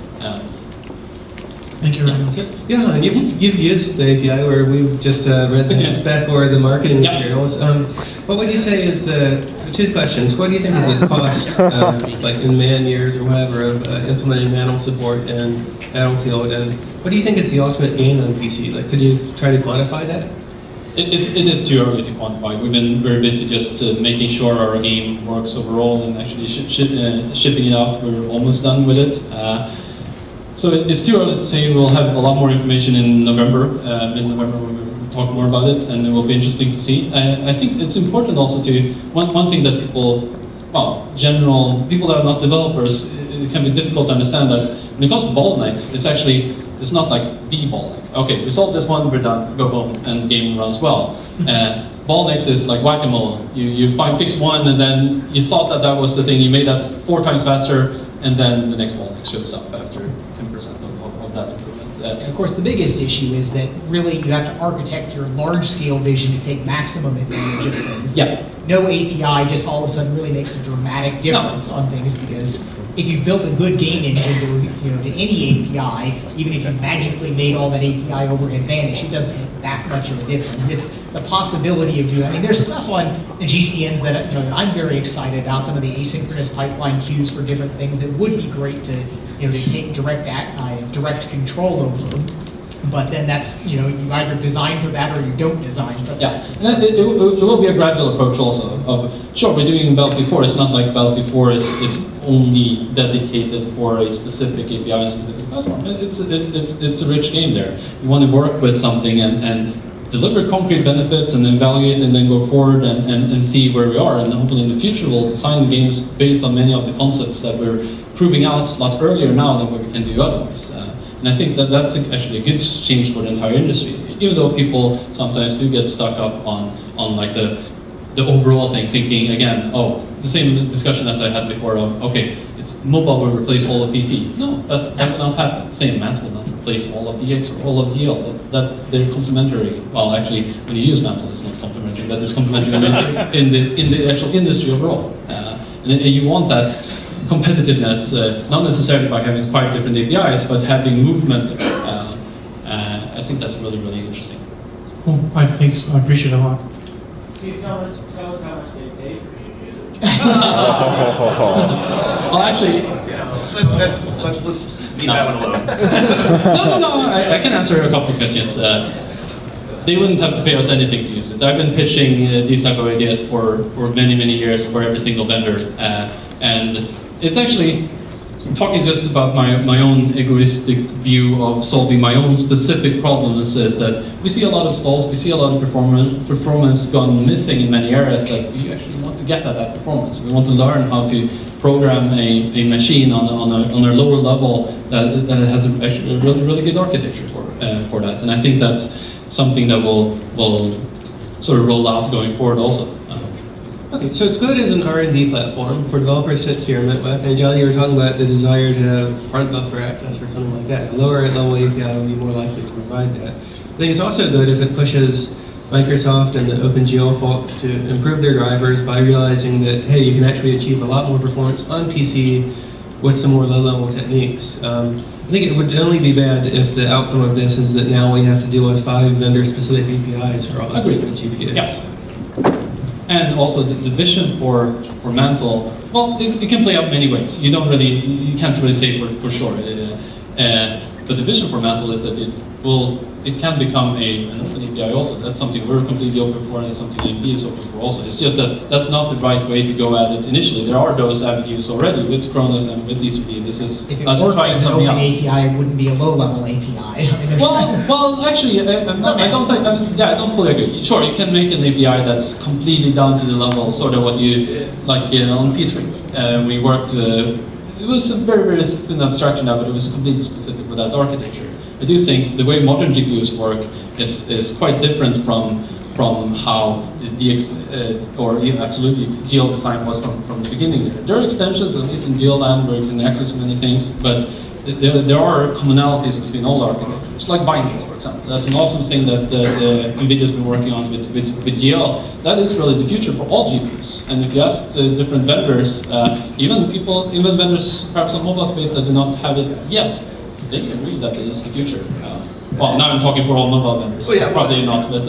Thank you very much. Yeah, you've used the API where we've just read the spec or the marketing materials. What would you say is so 2 questions. What do you think is the cost, like in man years or whatever, of implementing MANTLE support in Battlefield? And what do you think is the ultimate gain on PC? Like, could you try to quantify that? It is too early to quantify. We've been very busy just making sure our game works overall and actually shipping it out. We're almost done with it. So it's too early to say. We'll have a lot more information in November, mid-November, when we'll talk more about it, and it will be interesting to see. I think it's important also to, one thing that people that are not developers, it can be difficult to understand that when it comes to bottlenecks, it's not like the bottleneck. Okay, we solved this one, we're done, go home, and the game runs well. Bottlenecks is like whack-a-mole. You fix one, and then you thought that was the thing, you made that 4 times faster, and then the next bottleneck shows up after 10% of that improvement. And of course, the biggest issue is that really you have to architect your large-scale vision to take maximum advantage of things. Yeah. No API just all of a sudden really makes a dramatic difference on things, because if you built a good game engine to any API, even if you magically made all that API overhead vanish, it doesn't make that much of a difference. It's the possibility of doing. I mean, there's stuff on the GCNs that that I'm very excited about. Some of the asynchronous pipeline queues for different things that would be great to to take direct control over them. But then that's, you either design for that or you don't design for that. Yeah, it will be a gradual approach also of, sure, we're doing Battlefield 4, it's not like Battlefield 4 is only dedicated for a specific API and a specific platform. It's a rich game there. You want to work with something and deliver concrete benefits and evaluate and then go forward and see where we are. And hopefully in the future we'll design games based on many of the concepts that we're proving out a lot earlier now than what we can do otherwise. And I think that's actually a good change for the entire industry, even though people sometimes do get stuck up on like the overall thing, thinking again, the same discussion as I had before of, okay, it's mobile will replace all of PC. No, that will not happen. Same MANTLE will not replace all of DX or all of DL. That they're complementary. Well, actually, when you use MANTLE, it's not complementary, but it's complementary in the actual industry overall. And you want that competitiveness, not necessarily by having 5 different APIs, but having movement. I think that's really, really interesting. Cool. I think so. I appreciate it a lot. Can you tell us how much they pay for you to use it? Well, actually, let's leave that one alone. No. I can answer a couple of questions. They wouldn't have to pay us anything to use it. I've been pitching these type of ideas for many, many years for every single vendor, and it's actually talking just about my own egoistic view of solving my own specific problems is that we see a lot of stalls, we see a lot of performance gone missing in many areas that we actually want to get at that performance. We want to learn how to program a machine on a lower level that has actually a really, really good architecture for that. And I think that's something that will sort of roll out going forward also. Okay, so it's good as an R&D platform for developers to experiment with. And John, you were talking about the desire to have front buffer access or something like that. A lower level API would be more likely to provide that. I think it's also good if it pushes Microsoft and the OpenGL folks to improve their drivers by realizing that, hey, you can actually achieve a lot more performance on PC with some more low-level techniques. I think it would only be bad if the outcome of this is that now we have to deal with 5 vendor-specific APIs for all the different GPUs. Yeah. And also the vision for MANTLE, well, it can play out many ways. You can't really say for sure. But the vision for MANTLE is that it can become an open API also. That's something we're completely open for, and it's something AMD is open for also. It's just that that's not the right way to go at it initially. There are those avenues already with Kronos and with D3D. This is if it us worked trying as an something open else. API, it wouldn't be a low-level API. Well, actually, I don't fully agree. Sure, you can make an API that's completely down to the level, sort of what you like on P3. We worked. It was a very, very thin abstraction now, but it was completely specific with that architecture. I do think the way modern GPUs work is quite different from how the DX or even absolutely GL design was from the beginning. There are extensions, at least in GL land, where you can access many things, but there are commonalities between all architectures, like bindings, for example. That's an awesome thing that NVIDIA's been working on with GL. That is really the future for all GPUs. And if you ask the different vendors, even vendors perhaps on mobile space that do not have it yet, they agree that it is the future. Well, now I'm talking for all mobile vendors. Well, yeah, probably not, but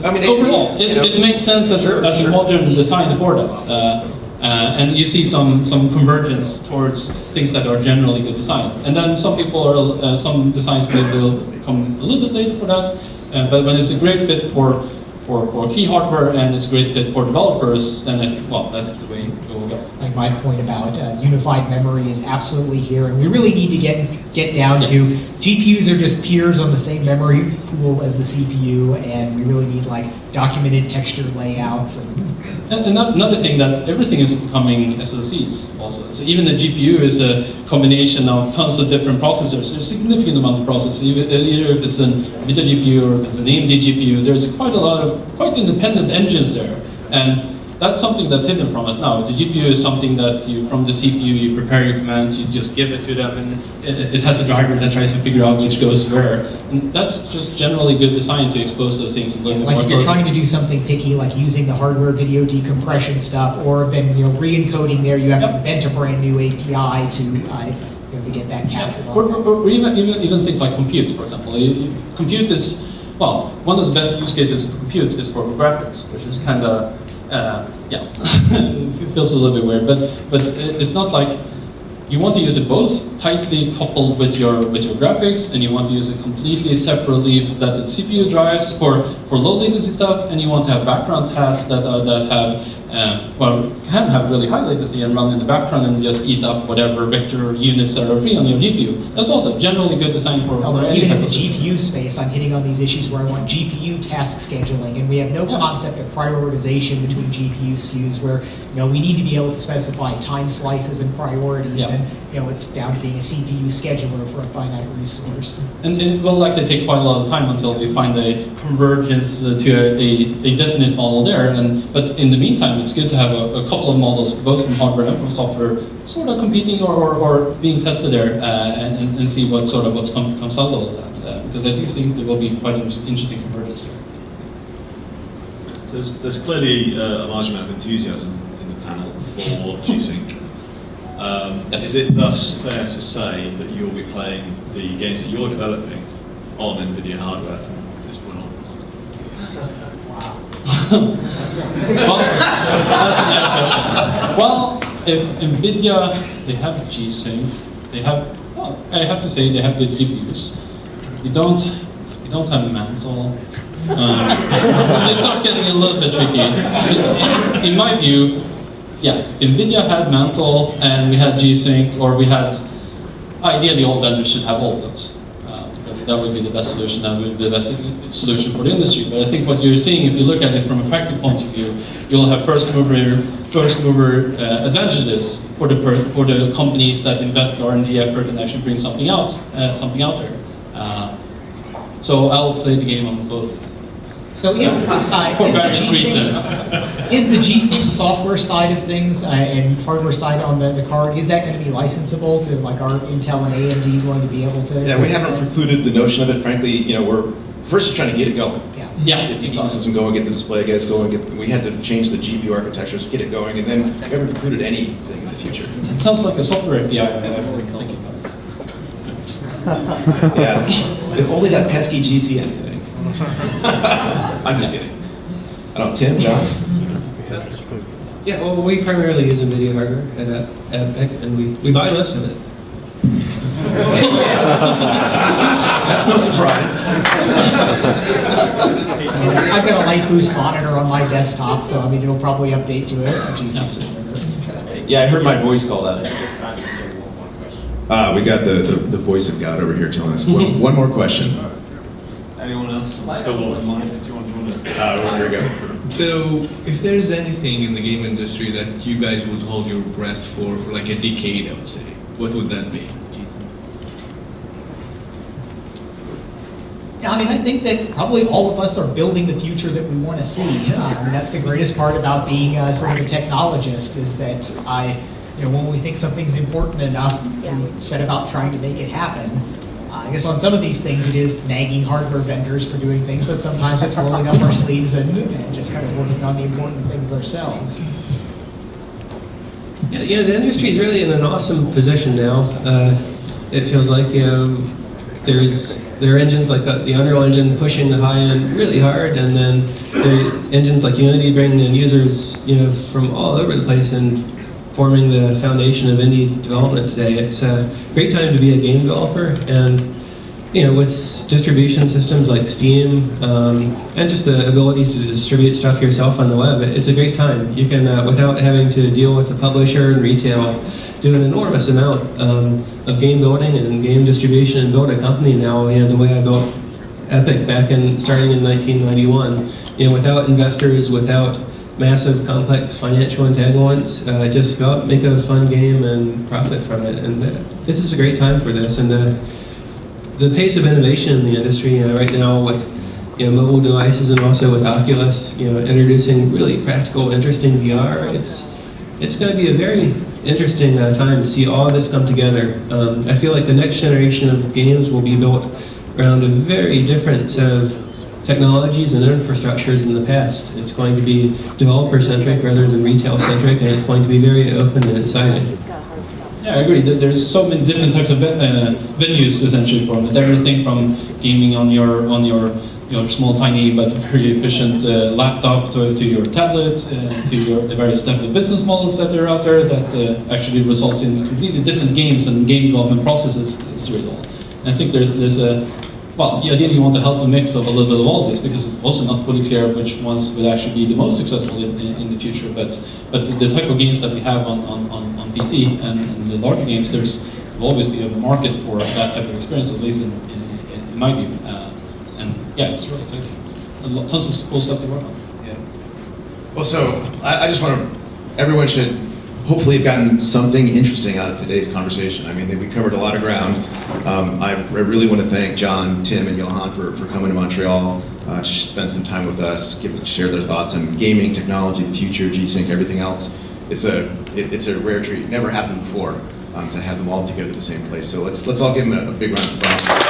I mean, overall, it makes sense as a modern design for that. And you see some convergence towards things that are generally good design. And then some designs will come a little bit later for that. But when it's a great fit for key hardware and it's a great fit for developers, then I think, well, that's the way it will go. Like my point about unified memory is absolutely here, and we really need to get down to GPUs are just peers on the same memory pool as the CPU, and we really need like documented texture layouts. And that's another thing, that everything is becoming SoCs also. So even the GPU is a combination of tons of different processors. There's a significant amount of processors, either if it's an NVIDIA GPU or if it's an AMD GPU. There's quite a lot of quite independent engines there. And that's something that's hidden from us now. The GPU is something that from the CPU, you prepare your commands, you just give it to them, and it has a driver that tries to figure out which goes where. And that's just generally good design to expose those things a little bit more Like if you're trying to do something picky, like using the hardware video decompression stuff, or then re-encoding there, you have to invent a brand new API to get that captured. Or even things like compute, for example. Compute is, well, one of the best use cases for compute is for graphics, which is kind of, it feels a little bit weird, but it's not like you want to use it both tightly coupled with your graphics, and you want to use it completely separately that the CPU drives for low latency stuff, and you want to have background tasks that can have really high latency and run in the background and just eat up whatever vector units that are free on your GPU. That's also generally good design for any even type in the of system. GPU space, I'm hitting on these issues where I want GPU task scheduling, and we have no concept of prioritization between GPU SKUs, where we need to be able to specify time slices and priorities, and it's down to being a CPU scheduler for a finite resource. And it will likely take quite a lot of time until we find a convergence to a definite model there. But in the meantime, it's good to have a couple of models, both from hardware and from software, sort of competing or being tested there, and see what comes out of all that. Because I do think there will be quite an interesting convergence there. So there's clearly a large amount of enthusiasm in the panel for G-SINC. Is it thus fair to say that you'll be playing the games that you're developing on NVIDIA hardware from this point onwards? Well, that's a nice question. Well, if NVIDIA, they have G-SINC, I have to say they have good GPUs. You don't have MANTLE. It starts getting a little bit tricky. In my view, if NVIDIA had MANTLE and we had G-SINC, or we had, ideally all vendors should have all of those. That would be the best solution, that would be the best solution for the industry. But I think what you're seeing, if you look at it from a practical point of view, you'll have first mover advantages for the companies that invest R&D effort and actually bring something out there. So I'll play the game on both. So for various reasons. Is the G-SINC software side of things and hardware side on the card, is that going to be licensable to like our Intel and AMD going to be able to? Yeah, we haven't precluded the notion of it. Frankly, we're first trying to get it going. Yeah. Get the ecosystem going, get the display guys going. We had to change the GPU architectures, get it going, and then we haven't precluded anything in the future. It sounds like a software API. I've been thinking about it. Yeah, if only that pesky GCN thing. I'm just kidding. I don't know, Tim, John? Yeah, well, we primarily use NVIDIA hardware at Epic, and we buy less of it. That's no surprise. I've got a light boost monitor on my desktop, so it'll probably update to a G-SINC. Yeah, I heard my voice called out. We got the voice of God over here telling us. One more question. Anyone else still got mind? Do you want to? Here we go. So, if there's anything in the game industry that you guys would hold your breath for like a decade, I would say, what would that be? Yeah, I mean, I think that probably all of us are building the future that we want to see. I mean, that's the greatest part about being sort of a technologist, is that when we think something's important enough, we set about trying to make it happen. I guess on some of these things it is nagging hardware vendors for doing things, but sometimes it's rolling up our sleeves and just kind of working on the important things ourselves. Yeah, the industry is really in an awesome position now. It feels like there are engines like the Unreal Engine pushing the high end really hard, and then there are engines like Unity bringing in users from all over the place and forming the foundation of indie development today. It's a great time to be a game developer, and with distribution systems like Steam and just the ability to distribute stuff yourself on the web, it's a great time. You can, without having to deal with the publisher and retail, do an enormous amount of game building and game distribution and build a company now. The way I built Epic starting in 1991, without investors, without massive complex financial entanglements, just go out, make a fun game and profit from it. And this is a great time for this. And the pace of innovation in the industry right now with mobile devices and also with Oculus, introducing really practical, interesting VR, it's going to be a very interesting time to see all of this come together. I feel like the next generation of games will be built around a very different set of technologies and infrastructures in the past. It's going to be developer-centric rather than retail-centric, and it's going to be very open and exciting. Yeah, I agree. There's so many different types of venues essentially for it. Everything from gaming on your small, tiny but very efficient laptop to your tablet, to the various different business models that are out there that actually results in completely different games and game development processes through it all. And I think there's ideally you want a healthy mix of a little bit of all this, because it's also not fully clear which ones will actually be the most successful in the future. But the type of games that we have on PC and the larger games, will always be a market for that type of experience, at least in my view. And yeah, it's really exciting. Tons of cool stuff to work on. Yeah. Well, so I just want to, everyone should hopefully have gotten something interesting out of today's conversation. I mean, we covered a lot of ground. I really want to thank John, Tim, and Johan for coming to Montreal to spend some time with us, share their thoughts on gaming, technology, the future, G-SINC, everything else. It's a rare treat. Never happened before to have them all together at the same place. So let's all give them a big round of applause.